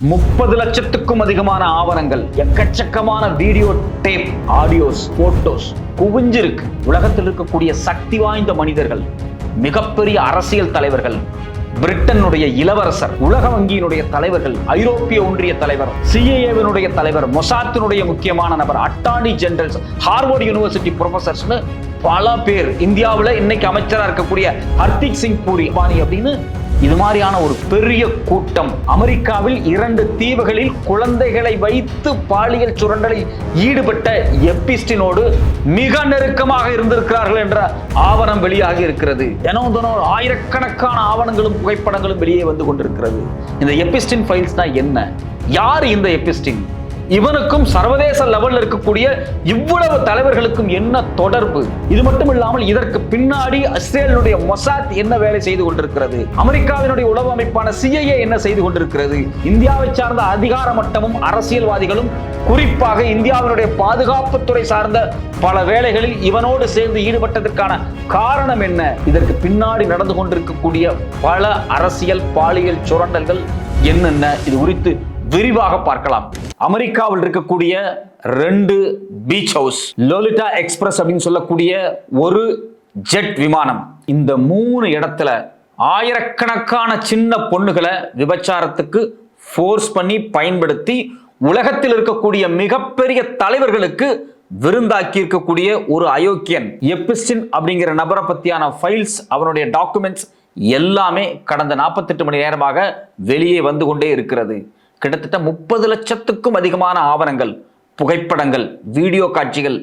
30 லட்சத்துக்கும் அதிகமான ஆவணங்கள், எக்கச்சக்கமான வீடியோ டேப், ஆடியோஸ், போட்டோஸ் குவிஞ்சிருக்கு. உலகத்தில் இருக்கக்கூடிய சக்தி வாய்ந்த மனிதர்கள், மிகப்பெரிய அரசியல் தலைவர்கள், பிரிட்டனுடைய இளவரசர், உலக வங்கியினுடைய தலைவர்கள், ஐரோப்பிய ஒன்றிய தலைவர், சிஏஏவினுடைய தலைவர், மொசாத்தினுடைய முக்கியமான நபர், அட்டார்னி ஜெனரல்ஸ், ஹார்வர்ட் யூனிவர்சிட்டி ப்ரொஃபசர்ஸ்னு பல பேர், இந்தியாவில் இன்னைக்கு அமைச்சராக இருக்கக்கூடிய ஹர்தீப் சிங் பூரி அப்படின்னு இது மாதிரியான ஒரு பெரிய கூட்டம் அமெரிக்காவில் 2 தீவுகளில் குழந்தைகளை வைத்து பாலியல் சுரண்டலில் ஈடுபட்ட எப்பிஸ்டினோடு மிக நெருக்கமாக இருந்திருக்கிறார்கள் என்ற ஆவணம் வெளியாகி இருக்கிறது. தினம் ஆயிரக்கணக்கான ஆவணங்களும் புகைப்படங்களும் வெளியே வந்து கொண்டிருக்கிறது. இந்த எப்பிஸ்டின் ஃபைல்ஸ்னா என்ன? யார் இந்த எப்பிஸ்டின்? இவனுக்கும் சர்வதேச லெவலில் இருக்கக்கூடிய இவ்வளவு தலைவர்களுக்கும் என்ன தொடர்பு? இது மட்டும் இல்லாமல் இதற்கு பின்னாடி இஸ்ரேலினுடைய மொசாத் என்ன வேலை செய்து கொண்டிருக்கிறது? அமெரிக்காவினுடைய உளவு அமைப்பான CIA என்ன செய்து கொண்டிருக்கிறது? இந்தியாவை சார்ந்த அதிகார மட்டமும் அரசியல்வாதிகளும், குறிப்பாக இந்தியாவினுடைய பாதுகாப்புத்துறை சார்ந்த பல வேலைகளில் இவனோடு சேர்ந்து ஈடுபட்டதற்கான காரணம் என்ன? இதற்கு பின்னாடி நடந்து கொண்டிருக்கக்கூடிய பல அரசியல் பாலியல் சுரண்டல்கள் என்னென்ன? இது குறித்து விரிவாக பார்க்கலாம். அமெரிக்காவில் இருக்கக்கூடிய 2 பீச் ஹவுஸ், லோலிட்டா எக்ஸ்பிரஸ் அப்படின்னு சொல்லக்கூடிய ஒரு ஜெட் விமானம், இந்த 3 இடத்துல ஆயிரக்கணக்கான சின்ன பொண்ணுகளை விபச்சாரத்துக்கு ஃபோர்ஸ் பண்ணி பயன்படுத்தி உலகத்தில் இருக்கக்கூடிய மிகப்பெரிய தலைவர்களுக்கு விருந்தாக்கி இருக்கக்கூடிய ஒரு அயோக்கியன் எப்பிஸ்டின் அப்படிங்கிற நபரை பத்தியான ஃபைல்ஸ், அவனுடைய டாக்குமெண்ட்ஸ் எல்லாமே கடந்த 48 மணி நேரமாக வெளியே வந்து கொண்டே இருக்கிறது. கிட்டத்தட்ட 30 லட்சத்துக்கும் அதிகமான ஆவணங்கள், புகைப்படங்கள், வீடியோ காட்சிகள்,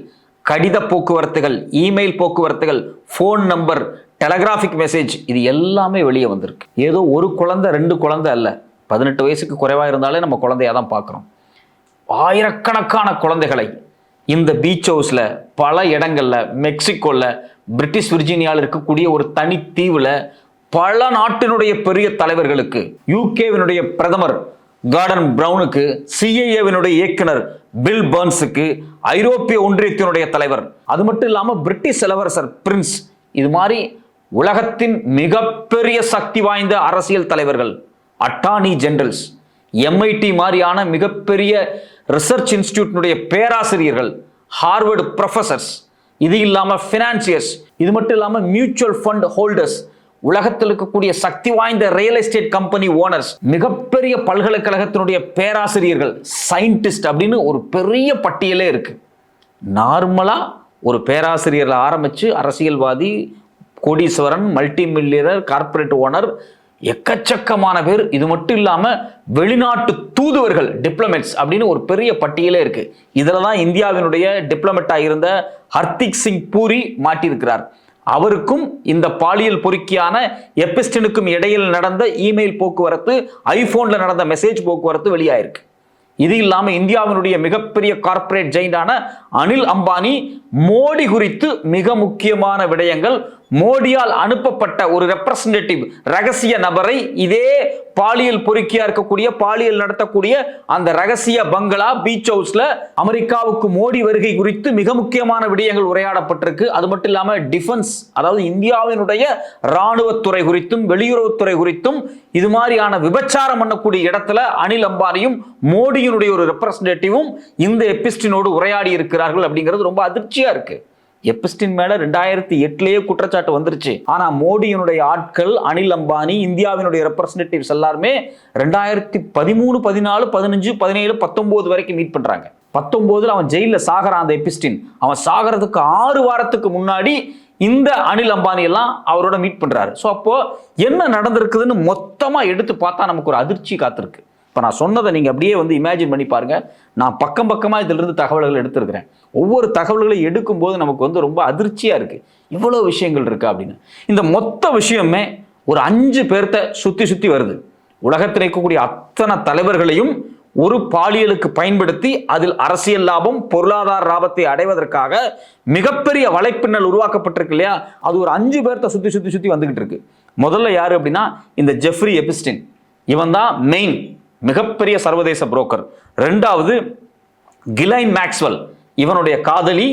கடித போக்குவரத்துகள், email போக்குவரத்துகள், phone number, telegraphic message, இது எல்லாமே வெளியே வந்திருக்கு. ஏதோ ஒரு குழந்தை 2 குழந்தை அல்ல, 18 வயசுக்கு குறைவாக இருந்தாலே நம்ம குழந்தையா தான் பார்க்குறோம். ஆயிரக்கணக்கான குழந்தைகளை இந்த பீச் ஹவுஸ்ல, பல இடங்கள்ல, மெக்சிகோல, பிரிட்டிஷ் விர்ஜீனியாவில் இருக்கக்கூடிய ஒரு தனி தீவுல, பல நாட்டினுடைய பெரிய தலைவர்களுக்கு, யூகேவினுடைய பிரதமர் கார்டன் பிரவுனுக்கு, சிஐஏவினுடைய இயக்குனர் பில் பர்ன்ஸுக்கு, ஐரோப்பிய ஒன்றியத்தினுடைய தலைவர், அது மட்டும் இல்லாமல் பிரிட்டிஷ் இளவரசர் பிரின்ஸ், இது மாதிரி உலகத்தின் மிகப்பெரிய சக்தி வாய்ந்த அரசியல் தலைவர்கள், அட்டார்னி ஜெனரல்ஸ், MIT மாதிரியான மிகப்பெரிய ரிசர்ச் இன்ஸ்டிடியூட்டினுடைய பேராசிரியர்கள், ஹார்வர்டு ப்ரொஃபசர்ஸ், இது இல்லாமல் ஃபினான்சியர்ஸ், இது மட்டும் இல்லாமல் மியூச்சுவல் ஃபண்ட் ஹோல்டர்ஸ், உலகத்தில் இருக்கக்கூடிய சக்தி வாய்ந்த ரியல் எஸ்டேட் கம்பெனி ஓனர்ஸ், மிகப்பெரிய பல்கலைக்கழகத்தினுடைய பேராசிரியர்கள், சயின்டிஸ்ட் அப்படின்னு ஒரு பெரிய பட்டியலே இருக்கு. நார்மலா ஒரு பேராசிரியர்ல ஆரம்பிச்சு அரசியல்வாதி, கோடீஸ்வரன், மல்டி மில்லியனர், கார்பரேட் ஓனர், எக்கச்சக்கமான பேர். இது மட்டும் இல்லாம வெளிநாட்டு தூதுவர்கள், டிப்ளமேட்ஸ் அப்படின்னு ஒரு பெரிய பட்டியலே இருக்கு. இதுல தான் இந்தியாவினுடைய டிப்ளமேட்டா இருந்த ஹர்தீப் சிங் பூரி மாட்டியிருக்கிறார். அவருக்கும் இந்த பாலியல் பொறுக்கியான எப்பிஸ்டினுக்கும் இடையில் நடந்த இமெயில் போக்குவரத்து, ஐபோன்ல நடந்த மெசேஜ் போக்குவரத்து வெளியாயிருக்கு. இது இல்லாம இந்தியாவினுடைய மிகப்பெரிய கார்ப்பரேட் ஜெயிண்டான அனில் அம்பானி, மோடி குறித்து மிக முக்கியமான விடயங்கள், மோடியால் அனுப்பப்பட்ட ஒரு ரெப்ரசன்டேட்டிவ் ரகசிய நபரை இதே பாலியல் பொறுக்கியா இருக்கக்கூடிய, பாலியல் நடத்தக்கூடிய அந்த ரகசிய பங்களா பீச் ஹவுஸ்ல அமெரிக்காவுக்கு மோடி வருகை குறித்து மிக முக்கியமான விடயங்கள் உரையாடப்பட்டிருக்கு. அது மட்டும் இல்லாம டிஃபென்ஸ், அதாவது இந்தியாவினுடைய இராணுவத்துறை குறித்தும் வெளியுறவுத்துறை குறித்தும் இது மாதிரியான விபச்சாரம் பண்ணக்கூடிய இடத்துல அனில் அம்பானியும் மோடியினுடைய ஒரு ரெப்ரசன்டேட்டிவும் இந்த எப்பிஸ்டினோடு உரையாடி இருக்கிறார்கள் அப்படிங்கிறது ரொம்ப அதிர்ச்சியா இருக்கு. எப்பிஸ்டின் மேல 2008 குற்றச்சாட்டு வந்துருச்சு. ஆனா மோடியினுடைய ஆட்கள், அனில் அம்பானி, இந்தியாவினுடைய ரெப்ரசன்டேட்டிவ்ஸ் எல்லாருமே 2013, 14, 15, 17, 19 வரைக்கும் மீட் பண்றாங்க. 19 அவன் ஜெயில சாகறான். அந்த எப்பிஸ்டின் அவன் சாகிறதுக்கு 6 வாரத்துக்கு முன்னாடி இந்த அனில் அம்பானி எல்லாம் அவரோட மீட் பண்றாரு. ஸோ அப்போ என்ன நடந்திருக்குதுன்னு மொத்தமா எடுத்து பார்த்தா நமக்கு ஒரு அதிர்ச்சி காத்திருக்கு. இப்போ நான் சொன்னதை நீங்கள் அப்படியே இமேஜின் பண்ணி பாருங்க. நான் பக்கமாக இதிலிருந்து தகவல்கள் எடுத்திருக்கிறேன். ஒவ்வொரு தகவல்களை எடுக்கும்போது நமக்கு ரொம்ப அதிர்ச்சியாக இருக்குது. இவ்வளோ விஷயங்கள் இருக்கா அப்படின்னு. இந்த மொத்த விஷயமே ஒரு 5 பேர்த்த சுற்றி வருது. உலகத்தில் இருக்கக்கூடிய அத்தனை தலைவர்களையும் ஒரு பாலியலுக்கு பயன்படுத்தி அதில் அரசியல் லாபம், பொருளாதார லாபத்தை அடைவதற்காக மிகப்பெரிய வலைப்பின்னல் உருவாக்கப்பட்டிருக்கு இல்லையா? அது ஒரு 5 பேர்த்த சுற்றி வந்துகிட்டு இருக்கு. முதல்ல யாரு அப்படின்னா இந்த ஜெஃப்ரி எபிஸ்டின். இவன் தான் மெயின் மிகப்பெரிய சர்வதேச புரோக்கர். 2வது கிலைன் மேக்ஸ்வெல், இவனுடைய காதலி,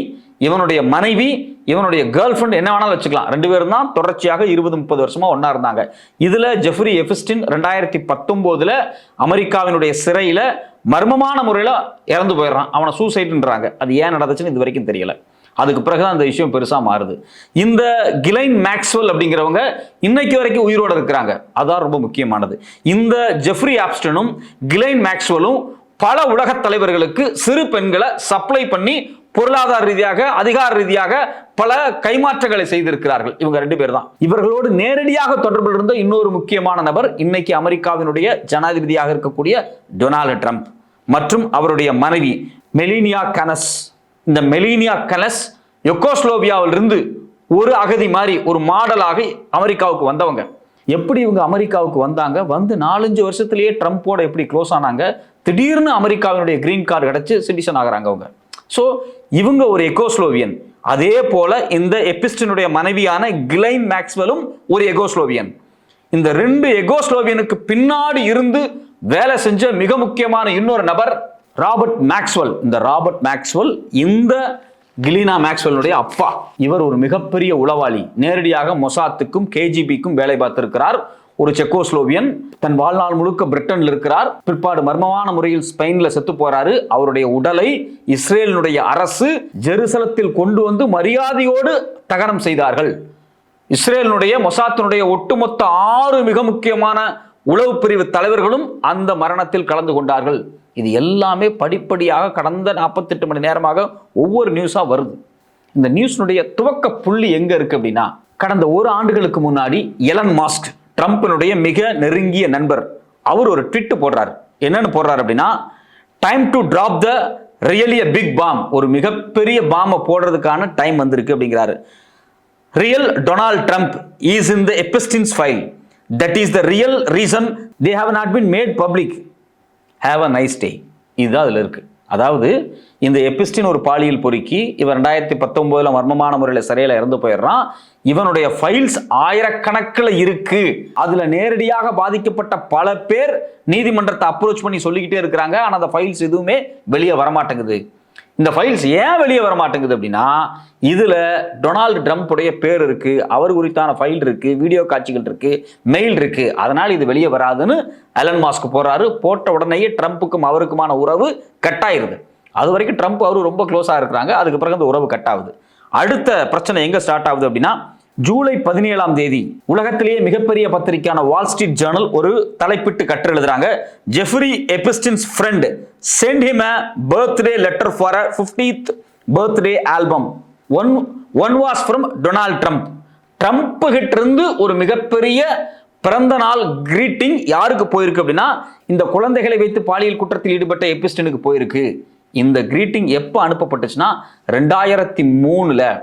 இவனுடைய மனைவி, இவனுடைய கேர்ள் ஃப்ரெண்ட் என்ன வேணாலும் வச்சுக்கலாம், 2 பேரும் தான் தொடர்ச்சியாக 20-30 வருஷமா ஒன்னா இருந்தாங்க. இதுல ஜெஃப்ரி எப்ஸ்டீன் 2019 அமெரிக்காவினுடைய சிறையில மர்மமான முறையில இறந்து போயிடுறான். அவனை சூசைட்ன்றாங்க. அது ஏன் நடந்துச்சுன்னு இது வரைக்கும் தெரியல. அதுக்கு பிறகுதான் அந்த விஷயம் பெருசா மாறுது. இந்த கிலைன் மேக்ஸ்வெல் அப்படிங்கிறவங்க இன்னைக்கு வரைக்கும் உயிரோட இருக்கிறாங்க. அதான் ரொம்ப முக்கியமானது. இந்த ஜெஃப்ரி எப்ஸ்டீனும் கிலைன் மேக்ஸ்வெல்லும் பல உலக தலைவர்களுக்கு சிறு பெண்களை சப்ளை பண்ணி பொருளாதார ரீதியாக, அதிகார ரீதியாக பல கைமாற்றங்களை செய்திருக்கிறார்கள். இவங்க 2 பேர் தான். இவர்களோடு நேரடியாக தொடர்பில் இருந்த இன்னொரு முக்கியமான நபர் இன்னைக்கு அமெரிக்காவினுடைய ஜனாதிபதியாக இருக்கக்கூடிய டொனால்டு ட்ரம்ப் மற்றும் அவருடைய மனைவி மெலினியா கனஸ். இந்த மெலினியா கனஸ் யெகோஸ்லோவியாவிலிருந்து ஒரு அகதி மாதிரி ஒரு மாடலாக அமெரிக்காவுக்கு வந்தவங்க. எப்படி இவங்க அமெரிக்காவுக்கு வந்தாங்க, வந்து 4-5 வருஷத்திலேயே ட்ரம்ப்போட எப்படி க்ளோஸ் ஆனாங்க, திடீர்னு அமெரிக்காவினுடைய கிரீன் கார்டு கிடைச்சு சிட்டிசன் ஆகிறாங்க அவங்க. ஸோ இவங்க ஒரு எகோஸ்லோவியன். அதே போல இந்த எப்ஸ்டீனுடைய மனைவியான கிலைன் மேக்ஸ்வெலும் ஒரு எகோஸ்லோவியன். இந்த 2 எகோஸ்லோவியனுக்கு பின்னாடி இருந்து வேலை செஞ்ச மிக முக்கியமான இன்னொரு நபர் ராபர்ட் மேக்ஸ்வெல். இந்த ராபர்ட் மேக்ஸ்வெல் இந்த கிலினா மேக்ஸ்வெல்லுடைய அப்பா. இவர் ஒரு மிகப்பெரிய உளவாளி. நேரடியாக மொசாத்துக்கும் கேஜிபிக்கும் வேலை பார்த்திருக்கிறார். ஒரு செக்கோஸ்லோவியன். தன் வாழ்நாள் முழுக்க பிரிட்டன்ல இருக்கிறார். பிற்பாடு மர்மமான முறையில் ஸ்பெயின்ல செத்து போறாரு. அவருடைய உடலை இஸ்ரேலினுடைய அரசு ஜெருசலத்தில் கொண்டு வந்து மரியாதையோடு தகனம் செய்தார்கள். இஸ்ரேலினுடைய மொசாத்தினுடைய ஒட்டுமொத்த 6 மிக முக்கியமான உளவு பிரிவு தலைவர்களும் அந்த மரணத்தில் கலந்து கொண்டார்கள். இது எல்லாமே படிப்படியாக கடந்த 48 மணி நேரமாக ஒவ்வொரு நியூஸா வருது. இந்த நியூஸ்னுடைய துவக்க புள்ளி எங்க இருக்கு அப்படின்னா, கடந்த 1 ஆண்டுகளுக்கு முன்னாடி எலன் மாஸ்க், ட்ரம்பினுடைய மிக நெருங்கிய நண்பர், அவர் ஒரு ட்வீட் போடுறாரு. என்னன்னு போடுறாரு அப்படின்னா, time to drop the really a big bomb. ஒரு மிகப்பெரிய பாம்பை போடுறதுக்கான டைம் வந்திருக்கு அப்படிங்கிறாரு. Real Donald Trump is in the Epstein's file. That is the real reason they have not been made public. Have a nice day. இதுதான் அதில் இருக்கு. அதாவது இந்த எப்ஸ்டீன் ஒரு பாலியல் பொறுக்கி. இவன் 2019 மர்மமான முறையில் சிறையில் இறந்து போயிடுறான். இவனுடைய ஃபைல்ஸ் ஆயிரக்கணக்கில் இருக்கு. அதுல நேரடியாக பாதிக்கப்பட்ட பல பேர் நீதிமன்றத்தை அப்ரோச் பண்ணி சொல்லிக்கிட்டே இருக்கிறாங்க. ஆனால் அந்த ஃபைல்ஸ் எதுவுமே வெளியே வரமாட்டேங்குது. இந்த ஃபைல்ஸ் ஏன் வெளியே வரமாட்டேங்குது அப்படின்னா, இதுல டொனால்டு ட்ரம்ப்புடைய பேர் இருக்கு, அவர் குறித்தான ஃபைல் இருக்கு, வீடியோ காட்சிகள் இருக்கு, மெயில் இருக்கு. அதனால் இது வெளியே வராதுன்னு எலன் மாஸ்க் போறாரு. போட்ட உடனேயே ட்ரம்ப்புக்கும் அவருக்குமான உறவு கட் ஆயிருது. அது வரைக்கும் ட்ரம்ப் அவரு ரொம்ப க்ளோஸா இருக்கிறாங்க. அதுக்கு பிறகு அந்த உறவு கட் ஆகுது. அடுத்த பிரச்சனை எங்க ஸ்டார்ட் ஆகுது அப்படின்னா, ஜூலை 17 உலகத்திலேயே மிகப்பெரிய பத்திரிகையான வால் ஸ்ட்ரீட் ஜேர்னல் ஒரு தலைப்பிட்டு கட்டுரை எழுதுறாங்க. Jeffrey Epstein's friend sent him a birthday letter for a 50th birthday album. One was from Donald Trump. Trump கிட்ட இருந்து ஒரு மிகப்பெரிய பிறந்த நாள் கிரீட்டிங் யாருக்கு போயிருக்கு அப்படின்னா, இந்த குழந்தைகளை வைத்து பாலியல் குற்றத்தில் ஈடுபட்ட எப்ஸ்டீனுக்கு போயிருக்கு. இந்த கிரீட்டிங் எப்போ அனுப்பப்பட்டுச்சுன்னா 2003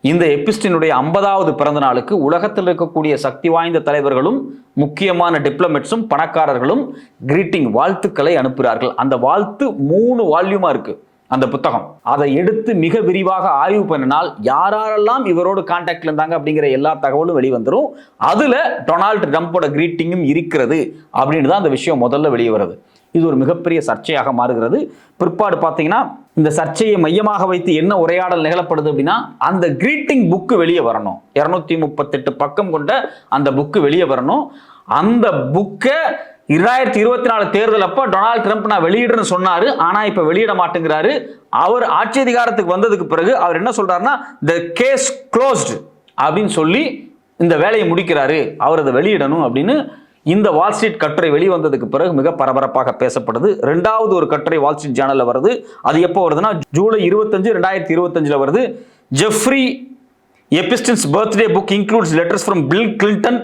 இந்த எப்ஸ்டீனுடைய 50வது பிறந்த நாளுக்கு உலகத்தில் இருக்கக்கூடிய சக்தி வாய்ந்த தலைவர்களும் முக்கியமான டிப்ளமேட்ஸும் பணக்காரர்களும் கிரீட்டிங் வாழ்த்துக்களை அனுப்புகிறார்கள். அந்த வாழ்த்து 3 வால்யூமா இருக்கு அந்த புத்தகம். அதை எடுத்து மிக விரிவாக ஆய்வு பண்ணினால் யாரெல்லாம் இவரோடு கான்டாக்ட்ல இருந்தாங்க அப்படிங்கிற எல்லா தகவலும் வெளிவந்துடும். அதுல டொனால்டு ட்ரம்போட கிரீட்டிங்கும் இருக்கிறது அப்படின்னு தான் அந்த விஷயம் முதல்ல வெளியே வருது. இது ஒரு மிகப்பெரிய சர்ச்சையாக மாறுகிறது. பிற்பாடு பார்த்தீங்கன்னா இந்த சர்ச்சையை மையமாக வைத்து என்ன உரையாடல் நிகழப்படுது அப்படின்னா, அந்த கிரீட்டிங் புக்கு வெளியே வரணும். 238 பக்கம் கொண்ட அந்த புக்கு வெளியே வரணும். அந்த புக்கை 2024 தேர்தல் அப்ப டொனால்டு ட்ரம்ப் நான் வெளியிடுறேன்னு சொன்னாரு. ஆனா இப்ப வெளியிட மாட்டேங்கிறாரு. அவர் ஆட்சி அதிகாரத்துக்கு வந்ததுக்கு பிறகு அவர் என்ன சொல்றாருன்னா, த கேஸ் க்ளோஸ்டு அப்படின்னு சொல்லி இந்த வேலையை முடிக்கிறாரு. அவர் அதை வெளியிடணும் அப்படின்னு இந்த வால் ஸ்ட்ரீட் கட்டுரை வெளிவந்ததுக்கு பிறகு மிக பரபரப்பாக பேசப்படுது. 2வது ஒரு கட்டுரை வால் ஸ்ட்ரீட் ஜேர்னல்ல வருது. அது எப்போ வருதுன்னா, ஜூலை 25, 2025 வருது. Jeffrey Epstein's birthday book includes letters from Bill Clinton,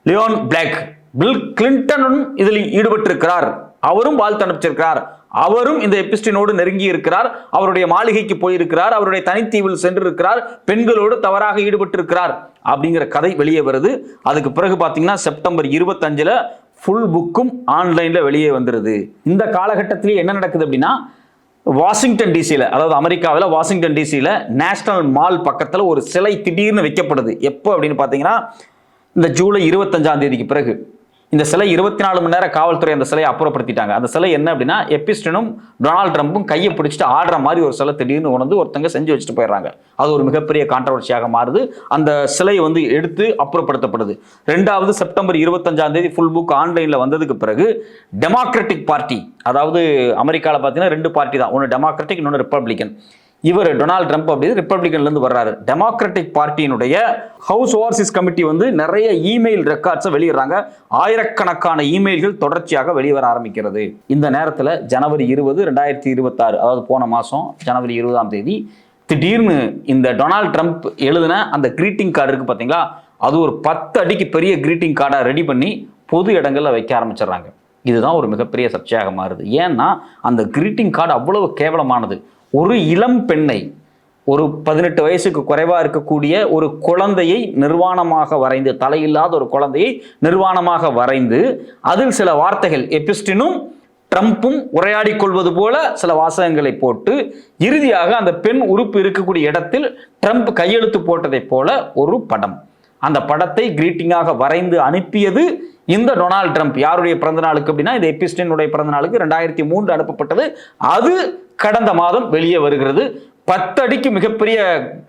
Leon Black. Bill கிளின்டனும் இதில் ஈடுபட்டிருக்கிறார். அவரும் வாழ்த்து அனுப்பிச்சிருக்கிறார். அவரும் இந்த எப்ஸ்டீனோடு நெருங்கி இருக்கிறார். அவருடைய மாளிகைக்கு போயிருக்கிறார். அவருடைய தனித்தீவில் சென்றிருக்கிறார். பெண்களோடு தவறாக ஈடுபட்டிருக்கிறார் அப்படிங்கிற கதை வெளியே வருது. அதுக்கு பிறகு பார்த்தீங்கன்னா செப்டம்பர் 25 ஃபுல் புக்கும் ஆன்லைன்ல வெளியே வந்துருது. இந்த காலகட்டத்திலேயே என்ன நடக்குது அப்படின்னா, வாஷிங்டன் டிசியில், அதாவது அமெரிக்காவில் வாஷிங்டன் டிசியில் நேஷனல் மால் பக்கத்தில் ஒரு சிலை திடீர்னு வைக்கப்படுது. எப்போ அப்படின்னு பார்த்தீங்கன்னா, இந்த ஜூலை 25 பிறகு இந்த சிலை 24 மணி நேரம் காவல்துறை அந்த சிலையை அப்புறப்படுத்திட்டாங்க. அந்த சிலை என்ன அப்படின்னா, எபிஸ்டனும் டொனால்ட் ட்ரம்ப்பும் கையை பிடிச்சிட்டு ஆடுற மாதிரி ஒரு சிலை திடீர்னு உணர்ந்து ஒருத்தங்க செஞ்சு வச்சுட்டு போயிடுறாங்க. அது ஒரு மிகப்பெரிய கான்ட்ரவர்சியாக மாறுது. அந்த சிலையை வந்து எடுத்து அப்புறப்படுத்தப்படுது. 2வது செப்டம்பர் 25ஆம் தேதி ஃபுல் புக் ஆன்லைன்ல வந்ததுக்கு பிறகு டெமோக்ராட்டிக் பார்ட்டி, அதாவது அமெரிக்காவில் பார்த்தீங்கன்னா 2 பார்ட்டி தான், ஒன்று டெமோக்ராட்டிக் இன்னொன்று ரிப்பப்ளிகன். இவர் டொனால்ட் ட்ரம்ப் அப்படி ரிப்பப்ளிகன்ல இருந்து வர்றாரு. டெமோக்ராட்டிக் பார்ட்டியினுடைய ஹவுஸ் ஓவர்சீஸ் கமிட்டி வந்து நிறைய இமெயில் ரெக்கார்ட்ஸை வெளியிடுறாங்க. ஆயிரக்கணக்கான இமெயில்கள் தொடர்ச்சியாக வெளிவர ஆரம்பிக்கிறது. இந்த நேரத்தில் ஜனவரி 20, 2026, அதாவது போன மாதம் ஜனவரி 20ஆம் தேதி திடீர்னு இந்த டொனால்ட் ட்ரம்ப் எழுதின அந்த கிரீட்டிங் கார்டு இருக்கு பார்த்தீங்களா, அது ஒரு 10 அடிக்கு பெரிய கிரீட்டிங் கார்டை ரெடி பண்ணி பொது இடங்களில் வைக்க ஆரம்பிச்சிடுறாங்க. இதுதான் ஒரு மிகப்பெரிய சர்ச்சையாக மாறுது. ஏன்னா அந்த கிரீட்டிங் கார்டு அவ்வளவு கேவலமானது. ஒரு இளம் பெண்ணை, ஒரு 18 வயசுக்கு குறைவாக இருக்கக்கூடிய ஒரு குழந்தையை நிர்வாணமாக வரைந்து, தலையில்லாத ஒரு குழந்தையை நிர்வாணமாக வரைந்து, அதில் சில வார்த்தைகள் எபிஸ்டினும் ட்ரம்ப்பும் உரையாடி கொள்வது போல சில வாசகங்களை போட்டு, இறுதியாக அந்த பெண் உறுப்பு இருக்கக்கூடிய இடத்தில் ட்ரம்ப் கையெழுத்து போட்டதை போல ஒரு படம். அந்த படத்தை கிரீட்டிங்காக வரைந்து அனுப்பியது இந்த டொனால்ட் ட்ரம்ப். யாருடைய பிறந்த நாளுக்கு அப்படின்னா, இந்த எபிஸ்டினுடைய பிறந்த நாளுக்கு 2003 அனுப்பப்பட்டது. அது கடந்த மாதம் வெளியே வருகிறது. 10 அடிக்கு மிகப்பெரிய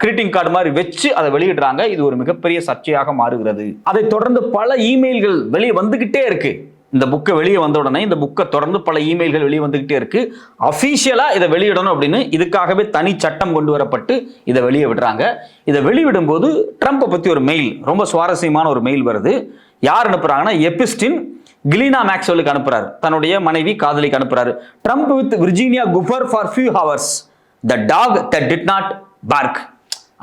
கிரீட்டிங் கார்டு மாதிரி வச்சு அதை வெளியிடுறாங்க. இது ஒரு மிகப்பெரிய சர்ச்சையாக மாறுகிறது. அதை தொடர்ந்து பல இமெயில்கள் வெளியே வந்துகிட்டே இருக்கு. இந்த புக்கை வெளியே வந்த உடனே இந்த புக்கை தொடர்ந்து பல இமெயில்கள் வெளியே வந்துகிட்டே இருக்கு. அபிஷியலா இதை வெளியிடணும் அப்படின்னு இதுக்காகவே தனி சட்டம் கொண்டு வரப்பட்டு இதை வெளியே விடுறாங்க. இதை வெளியிடும் போது ட்ரம்ப்பை பத்தி ஒரு மெயில், ரொம்ப சுவாரஸ்யமான ஒரு மெயில் வருது. யார் அனுப்புறாங்கன்னா, எபிஸ்டின் கிலீனா மேக்ஸ்வெலுக்கு அனுப்புறாரு, தன்னுடைய மனைவி காதலிக்கு அனுப்புறாரு. Trump with Virginia Giuffre for few hours, the dog that did not bark.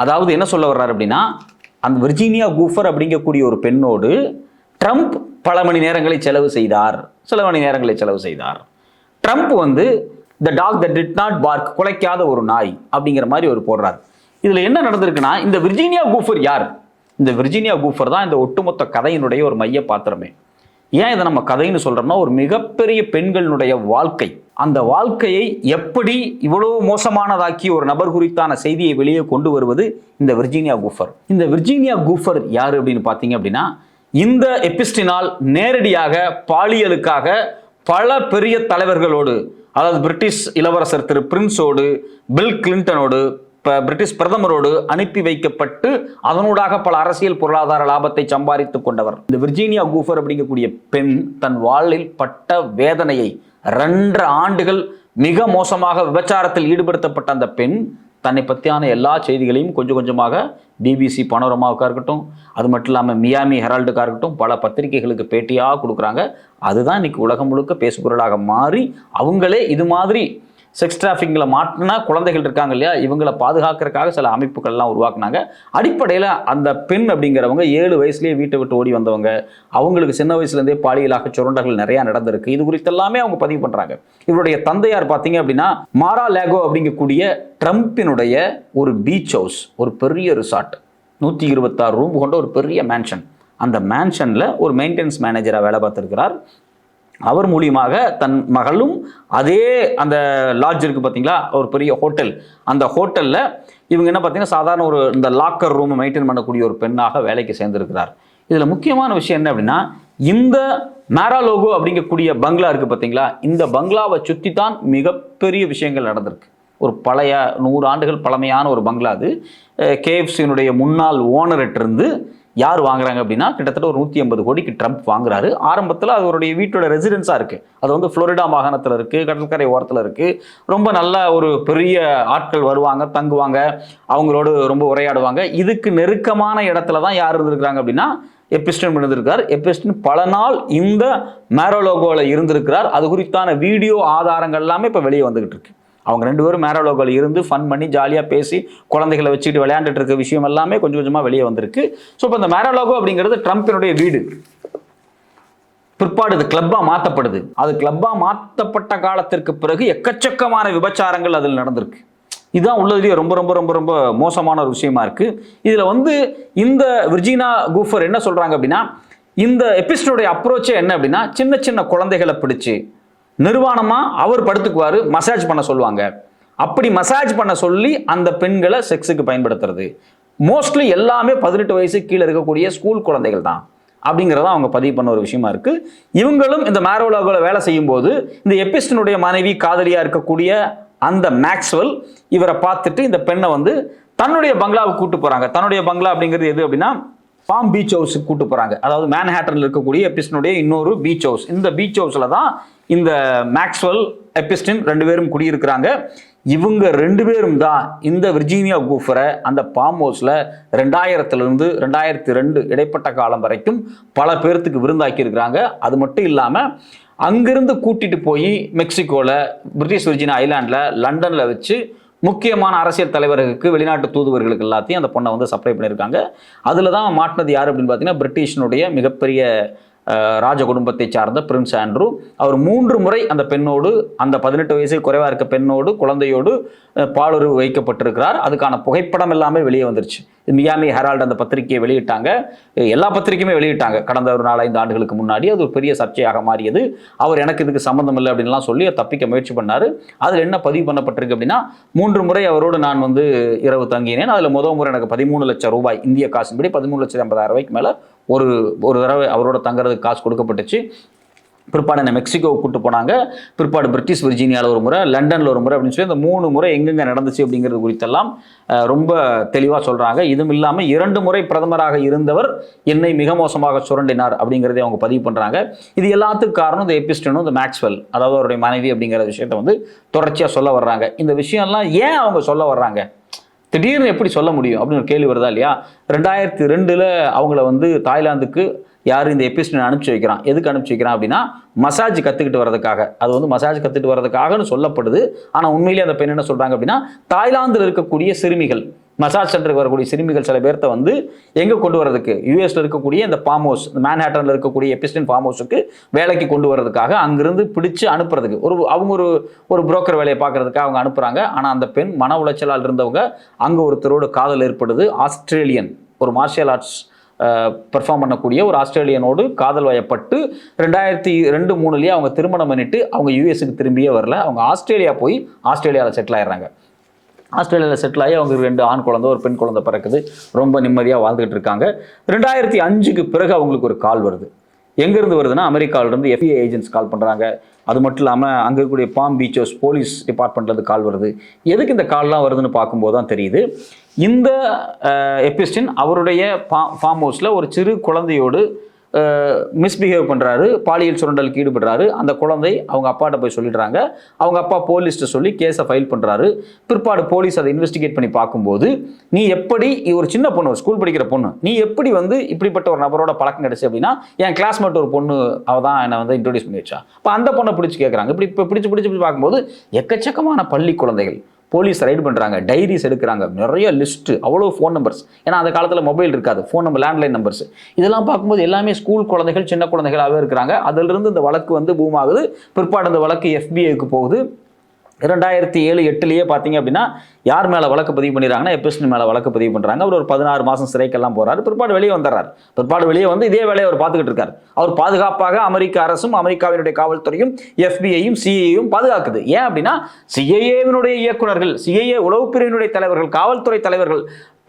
அதாவது என்ன சொல்ல வர்றாரு அப்படின்னா, அந்த விர்ஜீனியா குஃபர் அப்படிங்கக்கூடிய ஒரு பெண்ணோடு ட்ரம்ப் பல மணி நேரங்களை செலவு செய்தார், சில மணி நேரங்களை செலவு செய்தார். ட்ரம்ப் வந்து the dog that did not bark, குலைக்காத ஒரு நாய் அப்படிங்கிற மாதிரி ஒரு போடுறாரு. இதுல என்ன நடந்திருக்குன்னா, இந்த விர்ஜீனியா குஃபர் யார்? இந்த விர்ஜீனியா குஃபர் தான் இந்த ஒட்டுமொத்த கதையினுடைய ஒரு மைய பாத்திரமே. ஏன் இதை நம்ம கதைன்னு சொல்றோம்னா, ஒரு மிகப்பெரிய பெண்களுடைய வாழ்க்கை, அந்த வாழ்க்கையை எப்படி இவ்வளவு மோசமானதாக்கி ஒரு நபர் குறித்தான செய்தியை வெளியே கொண்டு வருவது இந்த விர்ஜீனியா குஃபர். இந்த விர்ஜீனியா குஃபர் யாரு அப்படின்னு பார்த்தீங்க அப்படின்னா, இந்த எபிஸ்டினால் நேரடியாக பாலியலுக்காக பல பெரிய தலைவர்களோடு, அதாவது பிரிட்டிஷ் இளவரசர் திரு பிரின்ஸோடு, பில் கிளின்டனோடு, பிரிட்டிஷ் பிரதமரோடு அனுப்பி வைக்கப்பட்டு அதனூடாக பல அரசியல் பொருளாதார லாபத்தை சம்பாதித்துக் கொண்டவர். இந்த விர்ஜீனியா குஃபர் அப்படிங்கக்கூடிய பெண் தன் வாழ்வில் பட்ட வேதனையை, 2.5 ஆண்டுகள் மிக மோசமாக விபச்சாரத்தில் ஈடுபடுத்தப்பட்ட அந்த பெண் தன்னை பற்றியான எல்லா செய்திகளையும் கொஞ்சம் கொஞ்சமாக பிபிசி பனோரமாவுக்காக இருக்கட்டும், அது மட்டும் இல்லாமல் மியாமி ஹெரால்டுக்காக இருக்கட்டும், பல பத்திரிகைகளுக்கு பேட்டியாக கொடுக்குறாங்க. அதுதான் இன்னைக்கு உலகம் முழுக்க பேசுபொருளாக மாறி, அவங்களே இது மாதிரி செக்ஸ் டிராஃபிக்கில் மாட்டினா குழந்தைகள் இருக்காங்க இல்லையா, இவங்களை பாதுகாக்கிறதுக்காக சில அமைப்புகள்லாம் உருவாக்குனாங்க. அடிப்படையில் அந்த பெண் அப்படிங்கிறவங்க 7 வயசுலேயே வீட்டை விட்டு ஓடி வந்தவங்க. அவங்களுக்கு சின்ன வயசுலேருந்தே பாலியலாக சுரண்டல்கள் நிறையா நடந்திருக்கு. இது குறித்து எல்லாமே அவங்க பதிவு பண்ணுறாங்க. இவருடைய தந்தையார் பார்த்தீங்க அப்படின்னா, மாரா லேகோ அப்படிங்கக்கூடிய ட்ரம்பினுடைய ஒரு பீச் ஹவுஸ், ஒரு பெரிய ரிசார்ட், 126 ரூம் கொண்ட ஒரு பெரிய மேன்ஷன். அந்த மேன்ஷனில் ஒரு மெயின்டெனன்ஸ் மேனேஜராக வேலை பார்த்துருக்கிறார். அவர் மூலியமாக தன் மகளும் அதே அந்த லாட்ஜ் இருக்குது பார்த்தீங்களா, ஒரு பெரிய ஹோட்டல், அந்த ஹோட்டலில் இவங்க என்ன பார்த்தீங்கன்னா சாதாரண ஒரு இந்த லாக்கர் ரூம் மெயின்டைன் பண்ணக்கூடிய ஒரு பெண்ணாக வேலைக்கு சேர்ந்திருக்கிறார். இதில் முக்கியமான விஷயம் என்ன அப்படின்னா, இந்த மாராலோகோ அப்படிங்கக்கூடிய பங்களா இருக்குது பார்த்தீங்களா, இந்த பங்களாவை சுற்றி தான் மிகப்பெரிய விஷயங்கள் நடந்திருக்கு. ஒரு பழைய 100 ஆண்டுகள் பழமையான ஒரு பங்களா. அது கேஎஃப்சியினுடைய முன்னாள் ஓனர்கிட்டருந்து யார் வாங்குறாங்க அப்படின்னா, கிட்டத்தட்ட ஒரு 150 கோடிக்கு ட்ரம்ப் வாங்குறாரு. ஆரம்பத்தில் அது அவருடைய வீட்டோட ரெசிடென்ஸாக இருக்குது. அது வந்து ஃப்ளோரிடா மாகாணத்தில் இருக்குது, கடற்கரை ஓரத்தில் இருக்குது. ரொம்ப நல்ல ஒரு பெரிய ஆட்கள் வருவாங்க, தங்குவாங்க, அவங்களோடு ரொம்ப உரையாடுவாங்க. இதுக்கு நெருக்கமான இடத்துல தான் யார் இருந்திருக்கிறாங்க அப்படின்னா, எபிஸ்டன் இருந்திருக்கார். எபிஸ்டன் பல நாள் இந்த மாராலோகோவில் இருந்திருக்கிறார். அது குறித்தான வீடியோ ஆதாரங்கள் எல்லாமே இப்போ வெளியே வந்துகிட்டு இருக்கு. அவங்க 2 பேரும் மாராலோகோவில் இருந்து ஃபன் பண்ணி ஜாலியாக பேசி குழந்தைகளை வச்சுக்கிட்டு விளையாண்டுட்டு இருக்க விஷயம் எல்லாமே கொஞ்சம் கொஞ்சமாக வெளியே வந்திருக்கு. ஸோ இப்போ இந்த மாராலோகோ அப்படிங்கிறது ட்ரம்பினுடைய வீடு. பிற்பாடு இது கிளப்பாக மாற்றப்படுது. அது கிளப்பாக மாற்றப்பட்ட காலத்திற்கு பிறகு எக்கச்சக்கமான விபச்சாரங்கள் அதில் நடந்திருக்கு. இதுதான் உள்ளதுலேயே ரொம்ப ரொம்ப ரொம்ப ரொம்ப மோசமான ஒரு விஷயமா இருக்கு. இதில் வந்து இந்த விர்ஜீனியா குஃபர் என்ன சொல்றாங்க அப்படின்னா, இந்த எபிசோடைய அப்ரோச்சே என்ன அப்படின்னா, சின்ன சின்ன குழந்தைகளை பிடிச்சு நிர்வாணமா அவர் படுத்துக்குவார், மசாஜ் பண்ண சொல்லுவாங்க. அப்படி மசாஜ் பண்ண சொல்லி அந்த பெண்களை செக்ஸுக்கு பயன்படுத்துறது. மோஸ்ட்லி எல்லாமே 18 வயசு கீழே இருக்கக்கூடிய ஸ்கூல் குழந்தைகள் தான். அப்படிங்கிறத அவங்க பதிவு பண்ண ஒரு விஷயமா இருக்கு. இவங்களும் இந்த மார்-அ-லாகோல வேலை செய்யும் போது இந்த எபிஸ்டனுடைய மனைவி காதலியா இருக்கக்கூடிய அந்த மேக்ஸ்வெல் இவரை பார்த்துட்டு இந்த பெண்ணை வந்து தன்னுடைய பங்களாவுக்கு கூட்டு போறாங்க. தன்னுடைய பங்களா அப்படிங்கிறது எது அப்படின்னா பாம் பீச் ஹவுஸுக்கு கூட்டு போறாங்க. அதாவது மேன்ஹாட்டன்ல இருக்கக்கூடிய எபிஸ்டனுடைய இன்னொரு பீச் ஹவுஸ். இந்த பீச் ஹவுஸ்ல தான் இந்த மேக்ஸ்வெல் எபிஸ்டன் 2 பேரும் குடியிருக்கிறாங்க. இவங்க 2 பேரும் தான் இந்த விர்ஜீனியா கூஃபரை அந்த பாம் ஹவுஸ்ல 2000 2002 இடைப்பட்ட காலம் வரைக்கும் பல பேர்த்துக்கு விருந்தாக்கி இருக்கிறாங்க. அது மட்டும் இல்லாம அங்கிருந்து கூட்டிட்டு போய் மெக்சிகோல, பிரிட்டிஷ் விர்ஜினியா ஐலாண்ட்ல, லண்டன்ல வச்சு முக்கியமான அரசியல் தலைவர்களுக்கு, வெளிநாட்டு தூதுவர்களுக்கு எல்லாத்தையும் அந்த பொண்ணை வந்து சப்ளை பண்ணியிருக்காங்க. அதில் தான் மாட்டினது யார் அப்படின்னு பார்த்தீங்கன்னா பிரிட்டிஷனுடைய மிகப்பெரிய ராஜ குடும்பத்தை சார்ந்த பிரின்ஸ் ஆண்ட்ரூ. அவர் 3 முறை அந்த பெண்ணோடு, அந்த 18 வயசு குறைவாக இருக்க பெண்ணோடு, குழந்தையோடு பாலுறவு வைக்கப்பட்டிருக்கிறார். அதுக்கான புகைப்படம் எல்லாமே வெளியே வந்துருச்சு. மியாமி ஹெரால்டு அந்த பத்திரிகையை வெளியிட்டாங்க. எல்லா பத்திரிகையுமே வெளியிட்டாங்க. கடந்த ஒரு 4-5 ஆண்டுகளுக்கு முன்னாடி அது ஒரு பெரிய சர்ச்சையாக மாறியது. அவர் எனக்கு இதுக்கு சம்மந்தம் இல்லை அப்படின்லாம் சொல்லி தப்பிக்க முயற்சி பண்ணார். அதில் என்ன பதிவு பண்ணப்பட்டிருக்கு அப்படின்னா 3 முறை அவரோடு நான் வந்து இரவு தங்கினேன். அதில் முதல் முறை எனக்கு 13 லட்சம் ரூபாய், இந்திய காசின்படி 13,50,000 ரூபாய்க்கு மேலே ஒரு தடவை அவரோட தங்குறதுக்கு காசு கொடுக்கப்பட்டுச்சு. பிற்பாடு என்ன மெக்சிகோவை கூட்டு போனாங்க. பிற்பாடு பிரிட்டிஷ் விர்ஜீனியாவில் ஒரு முறை, லண்டனில் ஒரு முறை அப்படின்னு சொல்லி அந்த 3 முறை எங்கெங்க நடந்துச்சு அப்படிங்கிறது குறித்தெல்லாம் ரொம்ப தெளிவாக சொல்கிறாங்க. இதுவும் இல்லாமல் 2 முறை பிரதமராக இருந்தவர் என்னை மிக மோசமாக சுரண்டினார் அப்படிங்கிறதை அவங்க பதிவு பண்ணுறாங்க. இது எல்லாத்துக்கும் காரணம் இந்த எபிஸ்டனும் இந்த மேக்ஸ்வெல், அதாவது அவருடைய மனைவி அப்படிங்கிற விஷயத்தை வந்து தொடர்ச்சியாக சொல்ல வர்றாங்க. இந்த விஷயம்லாம் ஏன் அவங்க சொல்ல வர்றாங்க, திடீர்னு எப்படி சொல்ல முடியும் அப்படின்னு ஒரு கேள்வி வருதா இல்லையா? 2002 அவங்கள வந்து தாய்லாந்துக்கு யார் இந்த எபிஸ்டன் அனுப்பிச்சு வைக்கிறான். எதுக்கு அனுப்பிச்சு வைக்கிறான் அப்படின்னா மசாஜ் கற்றுக்கிட்டு வரதுக்காக. அது வந்து மசாஜ் கற்றுக்கிட்டு வரதுக்காகனு சொல்லப்படுது. ஆனால் உண்மையிலேயே அந்த பெண் என்ன சொல்கிறாங்க அப்படின்னா தாய்லாந்தில் இருக்கக்கூடிய சிறுமிகள், மசாஜ் சென்டருக்கு வரக்கூடிய சிறுமிகள் சில பேர்த்த வந்து எங்கே கொண்டு வரதுக்கு, யூஎஸ்ல இருக்கக்கூடிய இந்த ஃபார்ம் ஹவுஸ், மேன்ஹாட்டனில் இருக்கக்கூடிய எபிஸ்டன் ஃபார்ம் ஹவுஸுக்கு வேலைக்கு கொண்டு வரதுக்காக அங்கிருந்து பிடிச்சு அனுப்புறதுக்கு அவங்க ஒரு புரோக்கர் வேலையை பார்க்கறதுக்காக அவங்க அனுப்புகிறாங்க. ஆனால் அந்த பெண் மன உளைச்சலால் இருந்தவங்க அங்கே ஒருத்தரோட காதல் ஏற்படுது. ஆஸ்திரேலியன், ஒரு மார்ஷியல் ஆர்ட்ஸ் பெர்ஃபார்ம் பண்ணக்கூடிய ஒரு ஆஸ்திரேலியனோடு காதல் வயப்பட்டு 2002-3 அவங்க திருமணம் பண்ணிட்டு அவங்க யூஎஸ்க்கு திரும்பியே வரல. அவங்க ஆஸ்திரேலியா போய் ஆஸ்திரேலியாவில் செட்டில் ஆயிடுறாங்க. ஆஸ்திரேலியாவில் செட்டில் ஆகி அவங்க 2 ஆண் குழந்தை, ஒரு பெண் குழந்தை பிறக்குது. ரொம்ப நிம்மதியாக வாழ்ந்துகிட்டு இருக்காங்க. 2005க்கு பிறகு அவங்களுக்கு ஒரு கால் வருது. எங்கேருந்து வருதுன்னா அமெரிக்காவிலேருந்து FBI ஏஜென்ட்ஸ் கால் பண்ணுறாங்க. அது மட்டும் இல்லாமல் அங்கே இருக்கக்கூடிய பாம் பீச் ஹவுஸ் போலீஸ் டிபார்ட்மெண்ட்லேருந்து கால் வருது. எதுக்கு இந்த கால்லாம் வருதுன்னு பார்க்கும்போது தான் தெரியுது, இந்த எபிஸ்டன் அவருடைய ஃபார்ம் ஹவுஸில் ஒரு சிறு குழந்தையோடு மிஸ்பிஹேவ் பண்ணுறாரு, பாலியல் சுரண்டலுக்கு ஈடுபடுறாரு. அந்த குழந்தை அவங்க அப்பாட்ட போய் சொல்லிடுறாங்க. அவங்க அப்பா போலீஸ்ட்டு சொல்லி கேஸை ஃபைல் பண்ணுறாரு. பிற்பாடு போலீஸ் அதை இன்வெஸ்டிகேட் பண்ணி பார்க்கும்போது, நீ எப்படி ஒரு சின்ன பொண்ணு, ஒரு ஸ்கூல் படிக்கிற பொண்ணு, நீ எப்படி வந்து இப்படிப்பட்ட ஒரு நபரோட பழக்கம் கிடைச்சு அப்படின்னா என் கிளாஸ்மேட் ஒரு பொண்ணு அவள் தான் என்னை வந்து இன்ட்ரோடியூஸ் பண்ணி வச்சா. இப்போ அந்த பொண்ணை பிடிச்சி கேட்குறாங்க. இப்போ பிடிச்சி பார்க்கும்போது எக்கச்சக்கமான பள்ளி குழந்தைகள் போலீஸ் ரைடு பண்ணுறாங்க, டைரிஸ் எடுக்கிறாங்க, நிறைய லிஸ்ட்டு, அவ்வளோ ஃபோன் நம்பர்ஸ். ஏன்னா அந்த காலத்தில் மொபைல் இருக்காது, ஃபோன் நம்பர், லேண்ட்லைன் நம்பர்ஸ். இதெல்லாம் பார்க்கும்போது எல்லாமே ஸ்கூல் குழந்தைகள், சின்ன குழந்தைகளாகவே இருக்கிறாங்க. அதிலிருந்து இந்த வழக்கு வந்து பூம் ஆகுது. பிற்பாடு இந்த வழக்கு FBIக்கு போகுது. 2007-8 பார்த்தீங்க அப்படின்னா யார் மேலே வழக்கு பதிவு பண்ணிடுறாங்கன்னா எபிஸ்டன் மேலே வழக்கு பதிவு பண்ணுறாங்க. அவர் ஒரு 16 மாதம் சிறைக்கெல்லாம் போகிறாரு. பிற்பாடு வெளியே வந்துடுறாரு. பிற்பாடு வெளியே வந்து இதே வேலையை அவர் பார்த்துக்கிட்டு இருக்காரு. அவர் பாதுகாப்பாக அமெரிக்க அரசும் அமெரிக்காவினுடைய காவல்துறையும் FBIயும் CIA-யும் பாதுகாக்குது. ஏன் அப்படின்னா CIA-வினுடைய இயக்குநர்கள், CIA உளவு பிரிவினுடைய தலைவர்கள், காவல்துறை தலைவர்கள்,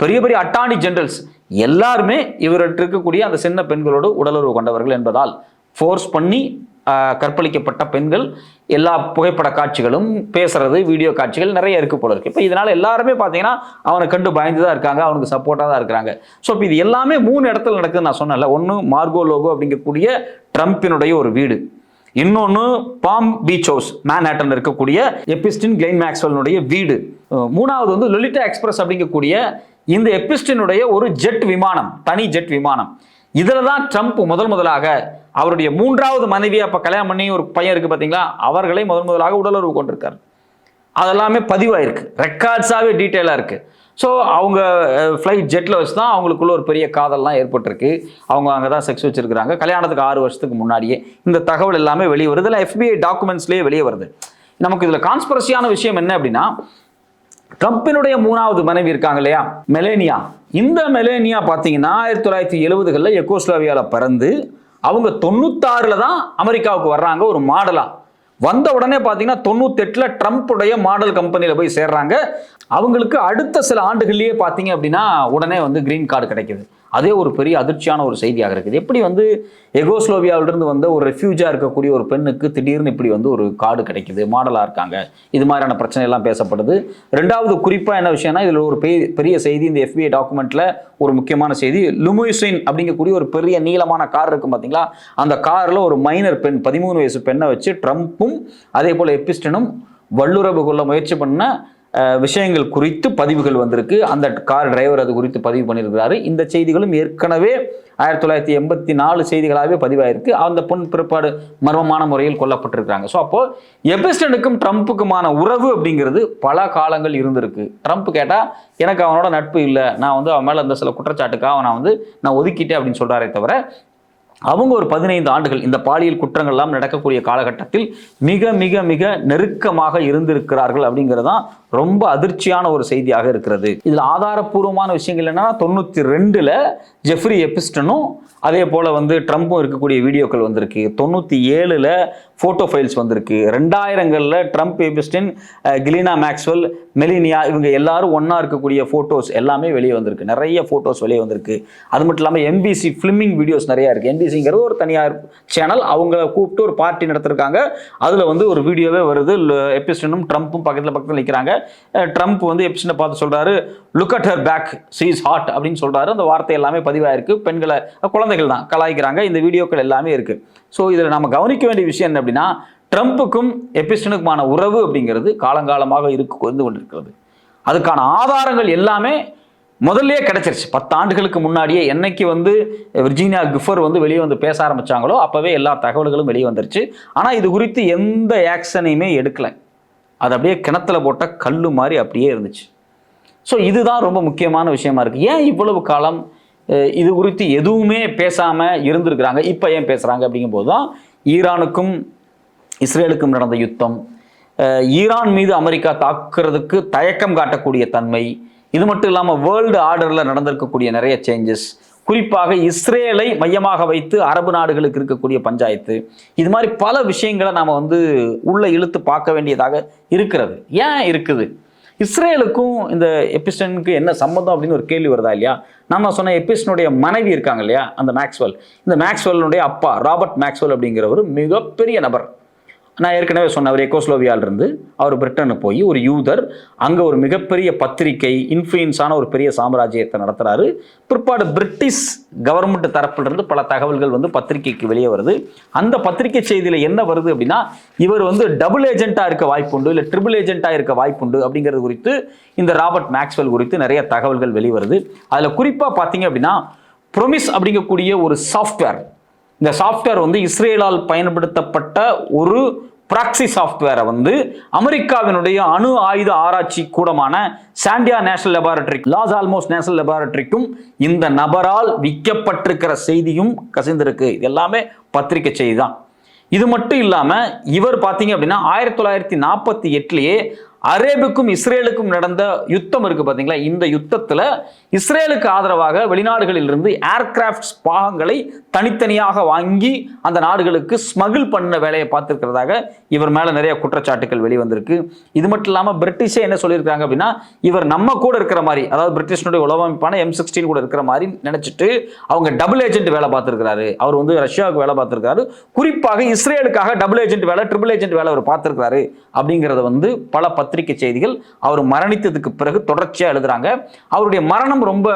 பெரிய பெரிய அட்டார்னி ஜெனரல்ஸ் எல்லாருமே இவர்கிட்ட இருக்கக்கூடிய அந்த சின்ன பெண்களோடு உடலுறவு கொண்டவர்கள் என்பதால் ஃபோர்ஸ் பண்ணி கற்பழிக்கப்பட்ட பெண்கள் எல்லா புகைப்பட காட்சிகளும், பேசுறது, வீடியோ காட்சிகள் நிறைய இருக்கு போல இருக்கு. இப்போ இதனால எல்லாருமே பார்த்தீங்கன்னா அவனை கண்டு பயந்து தான் இருக்காங்க, அவனுக்கு சப்போர்ட்டாக தான் இருக்கிறாங்க. ஸோ இப்போ இது எல்லாமே 3 இடத்துல நடக்குதுன்னு நான் சொன்னேன்ல. ஒன்று மார்-அ-லாகோ அப்படிங்கக்கூடிய ட்ரம்பினுடைய ஒரு வீடு, இன்னொன்று பாம் பீச் ஹவுஸ் மேன்ஹாட்டனில் இருக்கக்கூடிய எபிஸ்டன் கிளென் மேக்ஸ்வெல்னுடைய வீடு, 3வது வந்து லொலிட்டா எக்ஸ்பிரஸ் அப்படிங்கக்கூடிய இந்த எபிஸ்டனுடைய ஒரு ஜெட் விமானம், தனி ஜெட் விமானம். இதில் தான் ட்ரம்ப் முதலாக அவருடைய 3வது மனைவியை அப்போ கல்யாணம் பண்ணி ஒரு பையன் இருக்குது பார்த்தீங்களா, அவர்களை முதலாக உடலுறவு கொண்டிருக்கார். அதெல்லாமே பதிவாயிருக்கு, ரெக்கார்ட்ஸாகவே டீட்டெயிலாக இருக்குது. ஸோ அவங்க ஃப்ளைட் ஜெட்டில் வச்சு தான் அவங்களுக்குள்ள ஒரு பெரிய காதல்லாம் ஏற்பட்டிருக்கு. அவங்க அங்கே தான் செக்ஸ் வச்சுருக்கிறாங்க. கல்யாணத்துக்கு 6 வருஷத்துக்கு முன்னாடியே இந்த தகவல் எல்லாமே வெளியே வருது. இதில் FBI டாக்குமெண்ட்ஸ்லேயே வெளியே வருது. நமக்கு இதில் கான்ஸ்பிரசியான விஷயம் என்ன அப்படின்னா, ட்ரம்பினுடைய 3வது மனைவி இருக்காங்க இல்லையா, மெலேனியா. இந்த மெலேனியா பார்த்தீங்கன்னா 1970களில் யெகோஸ்லாவியாவில் பிறந்து அவங்க 96ல் தான் அமெரிக்காவுக்கு வர்றாங்க ஒரு மாடலாக. வந்த உடனே பார்த்தீங்கன்னா 98ல் ட்ரம்ப்புடைய மாடல் கம்பெனியில் போய் சேர்றாங்க. அவங்களுக்கு அடுத்த சில ஆண்டுகள்லேயே பார்த்தீங்க அப்படின்னா உடனே வந்து கிரீன் கார்டு கிடைக்குது. அதே ஒரு பெரிய அதிர்ச்சியான ஒரு செய்தியாக இருக்குது. எப்படி வந்து எகோஸ்லோவியாவிலிருந்து வந்த ஒரு ரெஃப்யூஜாக இருக்கக்கூடிய ஒரு பெண்ணுக்கு திடீர்னு இப்படி வந்து ஒரு கார்டு கிடைக்குது, மாடலாக இருக்காங்க, இது மாதிரியான பிரச்சனை எல்லாம் பேசப்படுது. ரெண்டாவது குறிப்பாக என்ன விஷயம்னா, இதில் ஒரு பெரிய செய்தி, இந்த FBI டாக்குமெண்ட்டில் ஒரு முக்கியமான செய்தி, லுமுசின் அப்படிங்கக்கூடிய ஒரு பெரிய நீளமான கார் இருக்கும் பார்த்தீங்களா, அந்த காரில் ஒரு மைனர் பெண் 13 வயசு பெண்ணை வச்சு ட்ரம்ப்பும் அதே போல் எப்பிஸ்டனும் வல்லுறவு கொள்ள முயற்சி பண்ண விஷயங்கள் குறித்து பதிவுகள் வந்திருக்கு. அந்த கார் டிரைவர் அது குறித்து பதிவு பண்ணியிருக்கிறாரு. இந்த செய்திகளும் ஏற்கனவே 1984 செய்திகளாகவே பதிவாயிருக்கு. அந்த பொன் பிற்பாடு மர்மமான முறையில் கொல்லப்பட்டிருக்கிறாங்க. ஸோ அப்போ எபிஸ்டனுக்கும் ட்ரம்ப்புக்குமான உறவு அப்படிங்கிறது பல காலங்கள் இருந்திருக்கு. ட்ரம்ப் கேட்டால் எனக்கு அவனோட நட்பு இல்லை, நான் வந்து அவன் மேலே இந்த சில குற்றச்சாட்டுக்காக நான் ஒதுக்கிட்டேன் அப்படின்னு சொல்றாரே தவிர, அவங்க ஒரு 15 ஆண்டுகள் இந்த பாலியல் குற்றங்கள் எல்லாம் நடக்கக்கூடிய காலகட்டத்தில் மிக மிக மிக நெருக்கமாக இருந்திருக்கிறார்கள் அப்படிங்கிறதான் ரொம்ப அதிர்ச்சியான ஒரு செய்தியாக இருக்கிறது. இதில் ஆதாரப்பூர்வமான விஷயங்கள் என்னன்னா, 92ல் ஜெஃப்ரி எபிஸ்டனும் அதே போல் வந்து ட்ரம்ப்பும் இருக்கக்கூடிய வீடியோக்கள் வந்திருக்கு. 97ல் ஃபோட்டோ ஃபைல்ஸ் வந்திருக்கு. 2000களில் ட்ரம்ப், எபிஸ்டன், கிலினா மேக்ஸ்வெல், மெலினியா இவங்க எல்லாரும் ஒன்றா இருக்கக்கூடிய ஃபோட்டோஸ் எல்லாமே வெளியே வந்திருக்கு. நிறைய ஃபோட்டோஸ் வெளியே வந்திருக்கு. அது மட்டும் இல்லாமல் NBC ஃபிலிமிங் வீடியோஸ் நிறையா இருக்குது. NBCங்கிறது ஒரு தனியார் சேனல், அவங்கள கூப்பிட்டு ஒரு பார்ட்டி நடத்திருக்காங்க. அதில் வந்து ஒரு வீடியோவே வருது, எபிஸ்டனும் ட்ரம்ப்பும் பக்கத்தில் நிற்கிறாங்க. ட்ரம்ப் வந்து எபிஸ்டனை பார்த்து சொல்கிறாரு, look at her back, she is hot அப்படின்னு சொல்கிறாரு. அந்த வார்த்தை எல்லாமே பதிவாயிருக்கு. பெண்களை, குழந்தைகள் தான் கலாய்க்கிறாங்க. இந்த வீடியோக்கள் எல்லாமே இருக்குது. ஸோ இதில் நம்ம கவனிக்க வேண்டிய விஷயம் என்ன அப்படின்னா, ட்ரம்ப்புக்கும் எபிஸ்டனுக்குமான உறவு அப்படிங்கிறது காலங்காலமாக வந்து கொண்டிருக்கிறது. அதுக்கான ஆதாரங்கள் எல்லாமே முதல்ல கிடைச்சிருச்சு. 10 ஆண்டுகளுக்கு முன்னாடியே என்னைக்கு வந்து விர்ஜீனியா கிஃபர் வந்து வெளியே வந்து பேச ஆரம்பிச்சாங்களோ அப்போவே எல்லா தகவல்களும் வெளியே வந்துருச்சு. ஆனால் இது குறித்து எந்த ஆக்ஷனையுமே எடுக்கலை. அது அப்படியே கிணத்துல போட்ட கல்லு மாதிரி அப்படியே இருந்துச்சு. ஸோ இதுதான் ரொம்ப முக்கியமான விஷயமா இருக்குது. ஏன் இவ்வளவு காலம் இது குறித்து எதுவுமே பேசாமல் இருந்திருக்கிறாங்க, இப்போ ஏன் பேசுகிறாங்க அப்படிங்கும்போது தான் ஈரானுக்கும் இஸ்ரேலுக்கும் நடந்த யுத்தம், ஈரான் மீது அமெரிக்கா தாக்குறதுக்கு தயக்கம் காட்டக்கூடிய தன்மை, இது மட்டும் இல்லாமல் வேர்ல்டு ஆர்டரில் நடந்திருக்கக்கூடிய நிறைய சேஞ்சஸ், குறிப்பாக இஸ்ரேலை மையமாக வைத்து அரபு நாடுகளுக்கு இருக்கக்கூடிய பஞ்சாயத்து, இது மாதிரி பல விஷயங்களை நாம் வந்து உள்ள இழுத்து பார்க்க வேண்டியதாக இருக்கிறது. ஏன் இருக்குது? இஸ்ரேலுக்கும் இந்த எபிஸ்டனுக்கு என்ன சம்பந்தம் அப்படின்னு ஒரு கேள்வி வருதா இல்லையா? நம்ம சொன்ன எபிஸ்டனுடைய மனைவி இருக்காங்க இல்லையா, அந்த மேக்ஸ்வெல், இந்த மேக்ஸ்வெல்லுடைய அப்பா ராபர்ட் மேக்ஸ்வெல் அப்படிங்கிறவர் மிகப்பெரிய நபர். நான் ஏற்கனவே சொன்ன, அவர் எக்கோஸ்லோவியாவிலிருந்து அவர் பிரிட்டனுக்கு போய் ஒரு யூதர், அங்கே ஒரு மிகப்பெரிய பத்திரிகை, இன்ஃப்ளூயன்ஸான ஒரு பெரிய சாம்ராஜ்யத்தை நடத்துகிறாரு. பிற்பாடு பிரிட்டிஷ் கவர்மெண்ட் தரப்பிலிருந்து பல தகவல்கள் வந்து பத்திரிகைக்கு வெளியே வருது. அந்த பத்திரிகை செய்தியில் என்ன வருது அப்படின்னா, இவர் வந்து டபுள் ஏஜென்ட்டாக இருக்க வாய்ப்புண்டு, இல்லை ட்ரிபிள் ஏஜென்ட்டாக இருக்க வாய்ப்புண்டு அப்படிங்கிறது குறித்து, இந்த ராபர்ட் மேக்ஸ்வெல் குறித்து நிறைய தகவல்கள் வெளிவருது. அதில் குறிப்பாக பார்த்தீங்க அப்படின்னா, ப்ரொமிஸ் அப்படிங்கக்கூடிய ஒரு சாஃப்ட்வேர், இந்த சாஃப்ட்வேர் வந்து இஸ்ரேலால் பயன்படுத்தப்பட்ட ஒரு ப்ராக்சி சாஃப்ட்வேரை வந்து அமெரிக்காவினுடைய அணு ஆயுத ஆராய்ச்சி கூடமான சாண்டியா நேஷனல் லெபார்டரி, லாஸ் ஆல்மோஸ் நேஷனல் லெபார்டரிக்கும் இந்த நபரால் விற்கப்பட்டிருக்கிற செய்தியும் கசிந்திருக்கு. இது எல்லாமே பத்திரிகை செய்தி தான். இது மட்டும் இல்லாமல் இவர் பார்த்தீங்க அப்படின்னா 1948லேயே அரேபுக்கும் இஸ்ரேலுக்கும் நடந்த யுத்தம் இருக்கு பார்த்தீங்களா, இந்த யுத்தத்தில் இஸ்ரேலுக்கு ஆதரவாக வெளிநாடுகளிலிருந்து ஏர்கிராஃப்ட் பாகங்களை தனித்தனியாக வாங்கி அந்த நாடுகளுக்கு ஸ்மகிள் பண்ண வேலையை பார்த்துருக்கிறதாக இவர் மேலே நிறைய குற்றச்சாட்டுகள் வெளிவந்திருக்கு. இது மட்டும் இல்லாமல் பிரிட்டிஷே என்ன சொல்லியிருக்காங்க அப்படின்னா, இவர் நம்ம கூட இருக்கிற மாதிரி, அதாவது பிரிட்டிஷனுடைய உளவமைப்பான M16 கூட இருக்கிற மாதிரி நினைச்சிட்டு அவங்க டபுள் ஏஜென்ட் வேலை பார்த்துருக்கிறாரு. அவர் வந்து ரஷ்யாவுக்கு வேலை பார்த்துருக்காரு, குறிப்பாக இஸ்ரேலுக்காக டபுள் ஏஜென்ட் வேலை, ட்ரிபிள் ஏஜென்ட் வேலை அவர் பார்த்துருக்காரு அப்படிங்கிறத வந்து பல பத்திரிகை செய்திகள் அவர் மரணித்ததுக்கு பிறகு தொடர்ச்சியாக எழுதுறாங்க. அவருடைய மரணம் ரொம்ப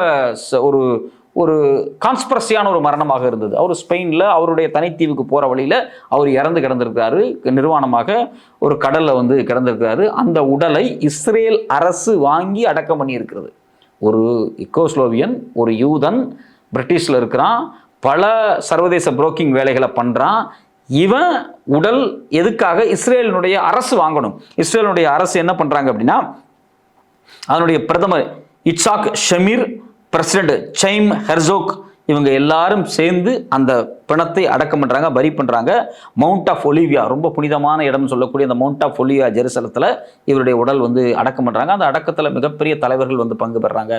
ஒரு கான்ஸ்பிரசியான ஒரு மரணமாக இருந்தது. அவர் ஸ்பெயினில் அவருடைய தனித்தீவுக்கு போகிற வழியில் அவர் இறந்து கிடந்திருக்கிறாரு. நிர்வாணமாக ஒரு கடலில் வந்து கிடந்திருக்கிறாரு. அந்த உடலை இஸ்ரேல் அரசு வாங்கி அடக்கம் பண்ணி இருக்கிறது. ஒரு எக்கோஸ்லோவியன், ஒரு யூதன், பிரிட்டிஷில் இருக்கிறான், பல சர்வதேச புரோக்கிங் வேலைகளை பண்ணுறான். இவன் உடல் எதுக்காக இஸ்ரேலினுடைய அரசு வாங்கணும்? இஸ்ரேலினுடைய அரசு என்ன பண்ணுறாங்க அப்படின்னா, அதனுடைய பிரதமர் இட்சாக் ஷமீர், பிரசிடென்ட் சைம் ஹெர்சோக், இவங்க எல்லாரும் சேர்ந்து அந்த பிணத்தை அடக்கம் பண்றாங்க, பரி பண்றாங்க. மவுண்ட் ஆஃப் ஒலிவியா, ரொம்ப புனிதமான இடம் சொல்லக்கூடிய அந்த மவுண்ட் ஆஃப் ஒலிவியா ஜெருசலத்தில் இவருடைய உடல் வந்து அடக்கம் பண்றாங்க. அந்த அடக்கத்தில் மிகப்பெரிய தலைவர்கள் வந்து பங்கு பெறாங்க,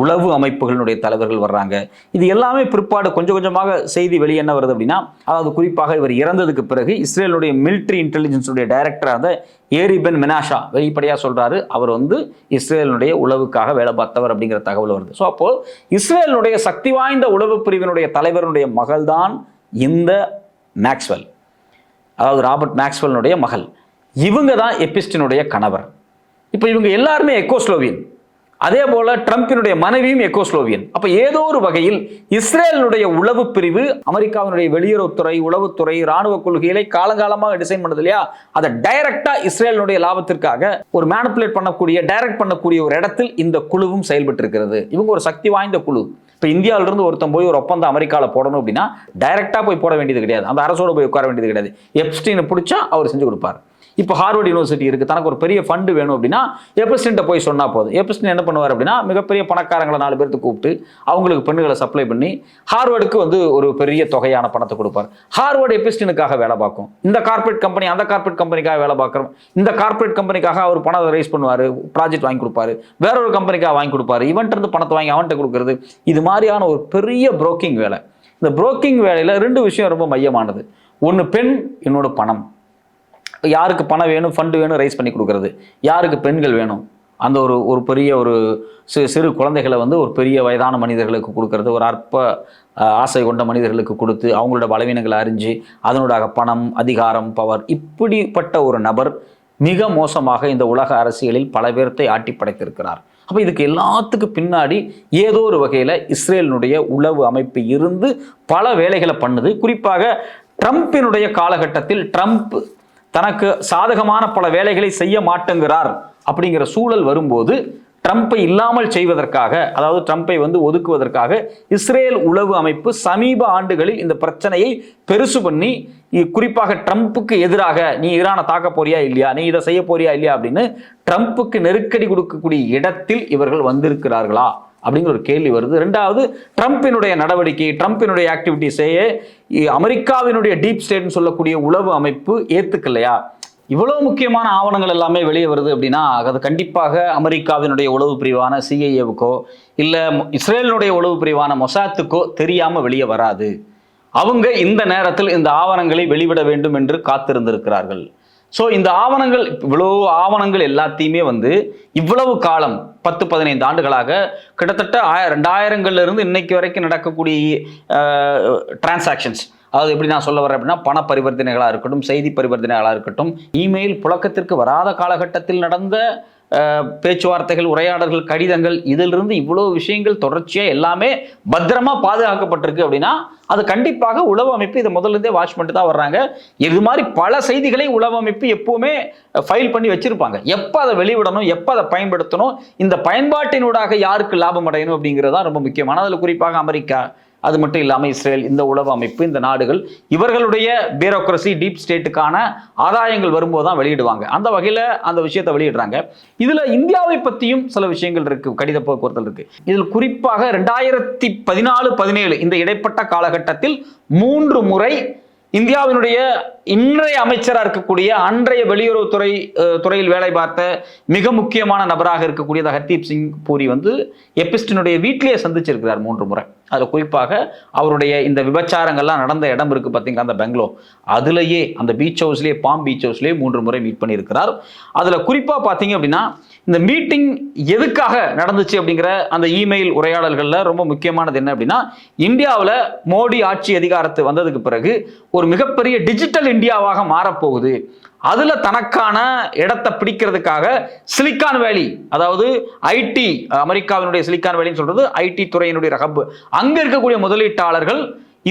உளவு அமைப்புகளுடைய தலைவர்கள் வர்றாங்க. இது எல்லாமே பிற்பாடு கொஞ்சம் கொஞ்சமாக செய்தி வெளியே என்ன வருது அப்படின்னா, அதாவது குறிப்பாக இவர் இறந்ததுக்கு பிறகு இஸ்ரேலுடைய மிலிட்டரி இன்டெலிஜென்ஸ் டைரக்டராக அந்த ஏரி பென் மெனாஷா வெளிப்படையாக சொல்றாரு, அவர் வந்து இஸ்ரேலுடைய உளவுக்காக வேலை பார்த்தவர் அப்படிங்கிற தகவல் வருது. ஸோ அப்போ இஸ்ரேலுடைய சக்தி வாய்ந்த உளவு பிரிவினுடைய தலைவருடைய மகள் தான் இந்த மேக்ஸ்வெல், அதாவது ராபர்ட் மேக்ஸ்வெல்னுடைய மகள். இவங்க தான் எபிஸ்டினுடைய கணவர். இப்போ இவங்க எல்லாருமே எக்கோஸ்லோவியன். அதே போல ட்ரம்பினுடைய மனைவியும் எக்கோஸ்லோவியன். அப்ப ஏதோ ஒரு வகையில் இஸ்ரேலுடைய உளவு பிரிவு அமெரிக்காவினுடைய வெளியுறவுத்துறை, உளவுத்துறை, ராணுவ கொள்கைகளை காலங்காலமாக டிசைன் பண்ணது இல்லையா, அதை டைரக்டா இஸ்ரேலுடைய லாபத்திற்காக ஒரு மேனிபுலேட் பண்ணக்கூடிய, டைரக்ட் பண்ணக்கூடிய ஒரு இடத்தில் இந்த குழுவும் செயல்பட்டு இருக்கிறது. இவங்க ஒரு சக்தி வாய்ந்த குழு. இப்போ இந்தியாவிலிருந்து ஒருத்தன் போய் ஒரு ஒப்பந்தம் அமெரிக்காவில் போடணும் அப்படின்னா டைரக்டா போய் போட வேண்டியது கிடையாது, அந்த அரசோட போய் உட்கார வேண்டியது கிடையாது. எப்ஸ்டீனை பிடிச்சா அவர் செஞ்சு கொடுப்பார். இப்போ ஹார்வர்ட் யூனிவர்சிட்டி இருக்கு, தனக்கு ஒரு பெரிய ஃபண்டு வேணும் அப்படின்னா எப்ஸ்டீன்ட்ட போய் சொன்னா போதும். எப்ஸ்டீன் என்ன பண்ணுவார் அப்படின்னா, மிகப்பெரிய பணக்காரங்களை 4 பேருக்கு கூப்பிட்டு அவங்களுக்கு பெண்ணுகளை சப்ளை பண்ணி ஹார்வர்டுக்கு வந்து ஒரு பெரிய தொகையான பணத்தை கொடுப்பார். ஹார்வர்டு எப்ஸ்டீனுக்காக வேலை பார்க்கும். இந்த கார்பரேட் கம்பெனி அந்த கார்பரேட் கம்பெனிக்காக வேலை பார்க்குறோம். இந்த கார்பரேட் கம்பெனிக்காக அவர் பணத்தை ரைஸ் பண்ணுவார், ப்ராஜெக்ட் வாங்கி கொடுப்பாரு, வேற ஒரு கம்பெனிக்காக வாங்கி கொடுப்பாரு, இவன்ட்டு இருந்து பணத்தை வாங்கி அவன்கிட்ட கொடுக்கறது. இது மாதிரியான ஒரு பெரிய புரோக்கிங் வேலை. இந்த புரோக்கிங் வேலையில் 2 விஷயம் ரொம்ப மையமானது. ஒன்று பெண், இன்னொன்று பணம். யாருக்கு பணம் வேணும், ஃபண்டு வேணும், ரைஸ் பண்ணி கொடுக்கறது. யாருக்கு பெண்கள் வேணும், அந்த ஒரு பெரிய ஒரு சிறு குழந்தைகளை வந்து ஒரு பெரிய வயதான மனிதர்களுக்கு கொடுக்கறது, ஒரு அற்ப ஆசை கொண்ட மனிதர்களுக்கு கொடுத்து அவங்களோட பலவீனங்களை அறிஞ்சு அதனோட பணம், அதிகாரம், பவர், இப்படிப்பட்ட ஒரு நபர் மிக மோசமாக இந்த உலக அரசியலில் பல பேர்த்தை ஆட்டி படைத்திருக்கிறார். அப்போ இதுக்கு எல்லாத்துக்கு பின்னாடி ஏதோ ஒரு வகையில் இஸ்ரேலினுடைய உளவு அமைப்பு இருந்து பல வேலைகளை பண்ணுது. குறிப்பாக ட்ரம்பினுடைய காலகட்டத்தில் ட்ரம்ப் தனக்கு சாதகமான பல வேலைகளை செய்ய மாட்டேங்கிறார் அப்படிங்கிற சூழல் வரும்போது ட்ரம்பை இல்லாமல் செய்வதற்காக, அதாவது ட்ரம்பை வந்து ஒதுக்குவதற்காக இஸ்ரேல் உளவு அமைப்பு சமீப ஆண்டுகளில் இந்த பிரச்சனையை பெருசு பண்ணி, குறிப்பாக ட்ரம்புக்கு எதிராக நீ ஈரானை தாக்க போறியா இல்லையா, நீ இதை செய்ய போறியா இல்லையா அப்படின்னு ட்ரம்புக்கு நெருக்கடி கொடுக்கக்கூடிய இடத்தில் இவர்கள் வந்திருக்கிறார்களா அப்படிங்கிற ஒரு கேள்வி வருது. 2வது, ட்ரம்பினுடைய நடவடிக்கை, ட்ரம்பினுடைய ஆக்டிவிட்டிஸையே அமெரிக்காவினுடைய டீப் ஸ்டேட்னு சொல்லக்கூடிய உளவு அமைப்பு ஏத்துக்கலையா? இவ்வளவு முக்கியமான ஆவணங்கள் எல்லாமே வெளியே வருது அப்படின்னா அது கண்டிப்பாக அமெரிக்காவினுடைய உளவு பிரிவான சிஐஏவுக்கோ இல்லை இஸ்ரேலினுடைய உளவு பிரிவான மொசாத்துக்கோ தெரியாம வெளியே வராது. அவங்க இந்த நேரத்தில் இந்த ஆவணங்களை வெளிவிட வேண்டும் என்று காத்திருந்திருக்கிறார்கள். ஸோ இந்த ஆவணங்கள், இவ்வளவு ஆவணங்கள் எல்லாத்தையுமே வந்து இவ்வளவு காலம் 10-15 ஆண்டுகளாக கிட்டத்தட்ட 2000 இருந்து இன்னைக்கு வரைக்கும் நடக்கக்கூடிய டிரான்சாக்ஷன்ஸ், அதாவது எப்படி நான் சொல்ல வரேன் அப்படின்னா, பண பரிவர்த்தனைகளாக இருக்கட்டும், செய்தி பரிவர்த்தனைகளாக இருக்கட்டும், இமெயில் புழக்கத்திற்கு வராத காலகட்டத்தில் நடந்த பேச்சுவார்த்தைகள், உரையாடல்கள், கடிதங்கள், இதிலிருந்து இவ்வளவு விஷயங்கள் தொடர்ச்சியாக எல்லாமே பத்திரமா பாதுகாக்கப்பட்டிருக்கு அப்படின்னா அது கண்டிப்பாக உளவு அமைப்பு இதை முதல்ல இருந்தே வாட்ச் பண்ணிட்டு தான் வர்றாங்க. இது மாதிரி பல செய்திகளை உளவு அமைப்பு எப்பவுமே ஃபைல் பண்ணி வச்சிருப்பாங்க. எப்போ அதை வெளிவிடணும், எப்போ அதை பயன்படுத்தணும், இந்த பயன்பாட்டினூடாக யாருக்கு லாபம் அடையணும் அப்படிங்கிறது தான் ரொம்ப முக்கியமான. அதில் குறிப்பாக அமெரிக்கா, அது மட்டும் இல்லாமல் இஸ்ரேல், இந்த உளவு அமைப்பு, இந்த நாடுகள் இவர்களுடைய பியூரோக்ரசி, டீப் ஸ்டேட்டுக்கான ஆதாயங்கள் வரும்போது தான் வெளியிடுவாங்க. அந்த வகையில் அந்த விஷயத்தை வெளியிடுறாங்க. இதில் இந்தியாவை பற்றியும் சில விஷயங்கள் இருக்கு, கடித போக்குவரத்தில் இருக்கு. இதில் குறிப்பாக 2014-17 இந்த இடைப்பட்ட காலகட்டத்தில் 3 முறை இந்தியாவினுடைய இன்றைய அமைச்சராக இருக்கக்கூடிய, அன்றைய வெளியுறவுத்துறை துறையில் வேலை பார்த்த மிக முக்கியமான நபராக இருக்கக்கூடிய ஹர்தீப் சிங் பூரி வந்து எபிஸ்டினுடைய வீட்டிலேயே சந்திச்சிருக்கிறார் 3 முறை. அதில் குறிப்பாக அவருடைய இந்த விபச்சாரங்கள்லாம் நடந்த இடம் இருக்கு பார்த்தீங்களா, அந்த பெங்களூர், அதுலேயே அந்த பீச் ஹவுஸ்லேயே, பாம் பீச் ஹவுஸ்லேயே 3 முறை மீட் பண்ணியிருக்கிறார். அதில் குறிப்பாக பார்த்தீங்க அப்படின்னா இந்த மீட்டிங் எதுக்காக நடந்துச்சு அப்படிங்கிற அந்த இமெயில் உரையாடல்களில் ரொம்ப முக்கியமானது என்ன அப்படின்னா, இந்தியாவில் மோடி ஆட்சி அதிகாரத்து வந்ததுக்கு பிறகு ஒரு மிகப்பெரிய டிஜிட்டல் இந்தியாவாக மாறப்போகுது, அதுல தனக்கான இடத்தை பிடிக்கிறதுக்காக சிலிக்கான் வேலி, அதாவது ஐடி, அமெரிக்காவினுடைய சிலிக்கான் வேலின்னு சொல்றது ஐடி துறையினுடைய ஹப், அங்க இருக்கக்கூடிய முதலீட்டாளர்கள்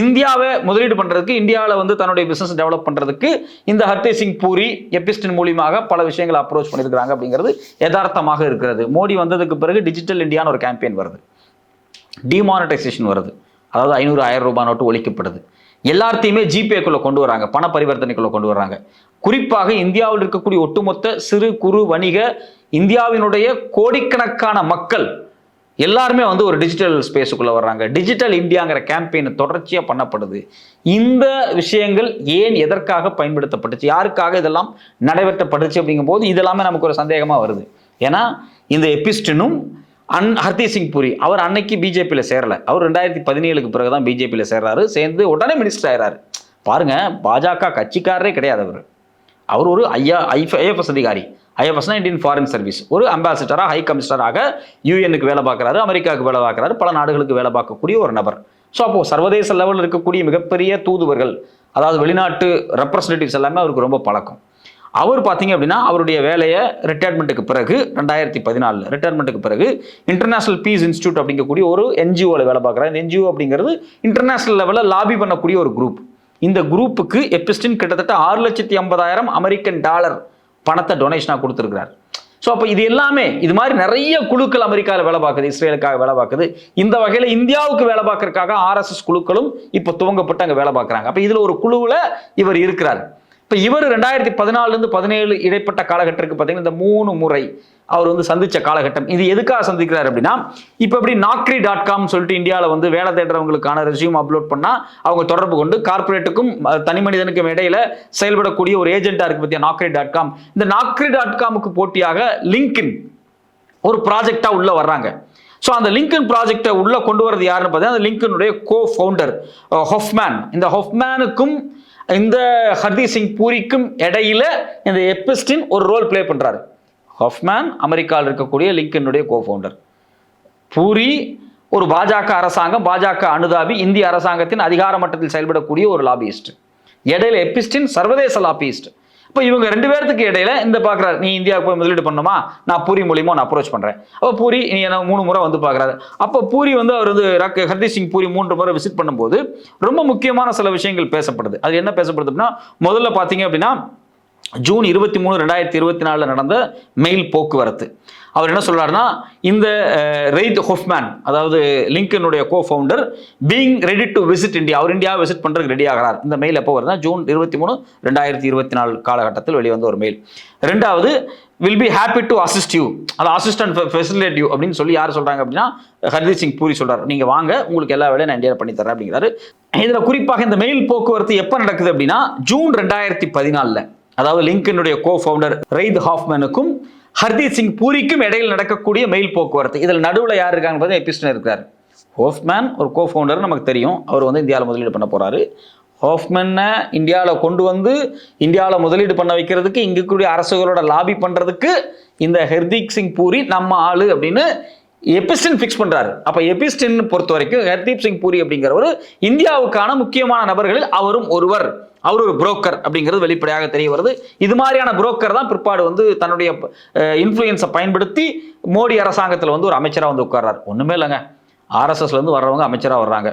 இந்தியாவை முதலீடு பண்றதுக்கு, இந்தியாவில் வந்து தன்னுடைய பிசினஸ் டெவலப் பண்றதுக்கு இந்த ஹர்தீப் சிங் பூரி எபிஸ்டின் மூலியமாக பல விஷயங்களை அப்ரோச் பண்ணியிருக்கிறாங்க அப்படிங்கிறது யதார்த்தமாக இருக்கிறது. மோடி வந்ததுக்கு பிறகு டிஜிட்டல் இந்தியான்னு ஒரு கேம்பெயின் வருது, டிமானிட்டைசேஷன் வருது, அதாவது 500-1000 ரூபாய் நோட்டு ஒழிக்கப்படுது, எல்லாத்தையுமே ஜிபேக்குள்ள கொண்டு வராங்க, பண பரிவர்த்தனைக்குள்ள கொண்டு வராங்க. குறிப்பாக இந்தியாவில் இருக்கக்கூடிய ஒட்டுமொத்த சிறு குறு வணிக, இந்தியாவினுடைய கோடிக்கணக்கான மக்கள் எல்லாருமே வந்து ஒரு டிஜிட்டல் ஸ்பேஸுக்குள்ளே வர்றாங்க. டிஜிட்டல் இந்தியாங்கிற கேம்பெயின் தொடர்ச்சியாக பண்ணப்படுது. இந்த விஷயங்கள் ஏன் எதற்காக பயன்படுத்தப்பட்டுச்சு, யாருக்காக இதெல்லாம் நடைபெற்றப்பட்டுச்சு அப்படிங்கும்போது இதெல்லாமே நமக்கு ஒரு சந்தேகமாக வருது. ஏன்னா இந்த எபிஸ்டனும் ஹர்தீப் சிங் பூரி அவர் அன்னைக்கு பிஜேபியில் சேரலை. அவர் 2017 பிறகு தான் பிஜேபியில் சேர்றாரு. சேர்ந்து உடனே மினிஸ்டர் ஆகிறாரு. பாருங்க, பாஜக கட்சிக்காரரே கிடையாது அவர் ஒரு ஐஎஃப்எஸ் அதிகாரி. ஐஎஃப்எஸ்னா இந்தியன் ஃபாரின் சர்வீஸ். ஒரு அம்பாசிடராக, ஹை கமிஷனராக யூஎனுக்கு வேலை பார்க்குறாரு, அமெரிக்காவுக்கு வேலை பார்க்குறாரு, பல நாடுகளுக்கு வேலை பார்க்கக்கூடிய ஒரு நபர். ஸோ அப்போது சர்வதேச லெவலில் இருக்கக்கூடிய மிகப்பெரிய தூதுவர்கள், அதாவது வெளிநாட்டு ரெப்ரஸன்டேட்டிவ்ஸ் எல்லாமே அவருக்கு ரொம்ப பழக்கம். அவர் பார்த்தீங்க அப்படின்னா அவருடைய வேலையை ரிட்டையர்மெண்ட்டுக்கு பிறகு 2014 ரிட்டையர்மெண்ட்டுக்கு பிறகு இன்டர்நேஷனல் பீஸ் இன்ஸ்டியூட் அப்படிங்கக்கூடிய ஒரு என்ஜிஓவில் வேலை பார்க்குறாரு. இந்த என்ஜிஓ அப்படிங்கிறது இன்டர்நேஷனல் லெவலில் லாபி பண்ணக்கூடிய ஒரு குரூப். இந்த குரூப்புக்கு எபிஸ்டின் கிட்டத்தட்ட $6,50,000 அமெரிக்கன் டாலர் பணத்தை டொனேஷனாக கொடுத்துருக்கிறார். ஸோ அப்போ இது எல்லாமே இது மாதிரி நிறைய குழுக்கள் அமெரிக்காவில் வேலை பார்க்குது, இஸ்ரேலுக்காக வேலை பார்க்குது. இந்த வகையில் இந்தியாவுக்கு வேலை பார்க்கறதுக்காக ஆர்எஸ்எஸ் குழுக்களும் இப்போ துவங்கப்பட்டு அங்கே வேலை பார்க்குறாங்க. அப்போ இதில் ஒரு குழுவில் இவர் இருக்கிறார். இப்போ இவர் 2014 17 இடைப்பட்ட காலகட்டத்துக்கு பார்த்தீங்கன்னா இந்த 3 முறை அவர் வந்து சந்திச்ச காலகட்டம். இது எதுக்காக சந்திக்கிறார் அப்படின்னா, இப்போ எப்படி naukri.com சொல்லிட்டு இந்தியாவில் வந்து வேலை தேடுறவங்களுக்கான ரெஸ்யூம் அப்லோட் பண்ணால் அவங்க தொடர்பு கொண்டு கார்பரேட்டுக்கும் தனி மனிதனுக்கும் இடையில செயல்படக்கூடிய ஒரு ஏஜென்ட்டாக இருக்கு பற்றியா naukri.com. இந்த naukri.comக்கு போட்டியாக லிங்க்இன் ஒரு ப்ராஜெக்டாக உள்ள வர்றாங்க. ஸோ அந்த லிங்க்இன் ப்ராஜெக்டை உள்ள கொண்டு வரது யாருன்னு பார்த்தீங்கன்னா அந்த லிங்க்இனுடைய கோ-ஃபவுண்டர் ஹொஃப்மேன். இந்த ஹொஃப்மேனுக்கும் இந்த ஹர்தீப் சிங் பூரிக்கும் இடையில இந்த எபிஸ்டின் ஒரு ரோல் பிளே பண்றாரு. ஹொஃப்மேன் அமெரிக்காவில் இருக்கக்கூடிய லிங்க்இனுடைய கோ-ஃபவுண்டர். பூரி ஒரு பாஜக அரசாங்கம், பாஜக அனுதாபி, இந்திய அரசாங்கத்தின் அதிகார மட்டத்தில் செயல்படக்கூடிய ஒரு லாபியிஸ்ட். இடையில எபிஸ்டின் சர்வதேச லாபியிஸ்ட். இப்போ இவங்க 2 பேருக்கு இடையில இந்த பார்க்குறாரு, நீ இந்தியாவுக்கு போய் முதலீடு பண்ணணுமா, நான் பூரி மூலியமா நான் அப்ரோச் பண்ணுறேன். அப்போ பூரி நீ என்ன 3 முறை வந்து பார்க்குறாரு. அப்போ பூரி வந்து அவர் வந்து ஹர்தீப் சிங் பூரி 3 முறை விசிட் பண்ணும்போது ரொம்ப முக்கியமான சில விஷயங்கள் பேசப்படுது. அது என்ன பேசப்படுது அப்படின்னா, முதல்ல பார்த்தீங்க அப்படின்னா ஜூன் 23, 2024 நடந்த மெயில் போக்குவரத்து. அவர் என்ன சொல்றாருன்னா, இந்த ரெய்த் ஹொஃப்மேன் அதாவது லிங்க்இனுடைய co-founder being ready to visit India, அவர் இந்தியாவை விசிட் பண்ணுறதுக்கு ரெடி ஆகிறார். இந்த மெயில் எப்போ வருதுன்னா ஜூன் 23, 2024 காலகட்டத்தில் வெளிவந்த ஒரு மெயில். 2வது will be happy to assist you, அது அசிஸ்டன்ட் ஃபெசிலேட் யூ அப்படின்னு சொல்லி யார் சொல்றாங்க அப்படின்னா ஹர்தீப் சிங் பூரி சொல்றாரு. நீங்க வாங்க, உங்களுக்கு எல்லா வேலையும் நான் இந்தியாவில் பண்ணி தரேன் அப்படிங்கிறாரு. இதுல குறிப்பாக இந்த மெயில் போக்குவரத்து எப்போ நடக்குது அப்படின்னா ஜூன் 2014, அதாவது லிங்க்இனுடைய கோ-ஃபவுண்டர் ரெய்த் ஹாஃப்மேனுக்கும் ஹர்தீப் சிங் பூரிக்கும் இடையில் நடக்கக்கூடிய மெயில் போக்குவரத்து. இதில் நடுவில் யார் இருக்காங்க பார்த்தா எபிஸ்டன் இருக்கார். ஹாஃப்மேன் ஒரு கோ-ஃபவுண்டர் நமக்கு தெரியும், அவர் வந்து இந்தியாவில் முதலீடு பண்ண போறாரு. ஹாஃப்மேனை இந்தியாவில் கொண்டு வந்து இந்தியாவில் முதலீடு பண்ண வைக்கிறதுக்கு, இங்கே கூடிய அரசுகளோட லாபி பண்றதுக்கு இந்த ஹர்தீப் சிங் பூரி நம்ம ஆளு அப்படின்னு எபிஸ்டின் ஃபிக்ஸ் பண்றாரு. அப்ப எபிஸ்டின் பொறுத்த வரைக்கும் ஹர்தீப் சிங் பூரி அப்படிங்கிறவர் இந்தியாவுக்கான முக்கியமான நபர்களில் அவரும் ஒருவர். அவர் ஒரு புரோக்கர் அப்படிங்கிறது வெளிப்படையாக தெரிய வருது. இது மாதிரியான புரோக்கர் தான் பிற்பாடு வந்து தன்னுடைய இன்ஃப்ளூயன்ஸை பயன்படுத்தி மோடி அரசாங்கத்தில் வந்து ஒரு அமைச்சராக வந்து உட்கார்றாரு. ஒன்றுமே இல்லைங்க, ஆர்எஸ்எஸ்ல இருந்து வர்றவங்க அமைச்சராக வர்றாங்க.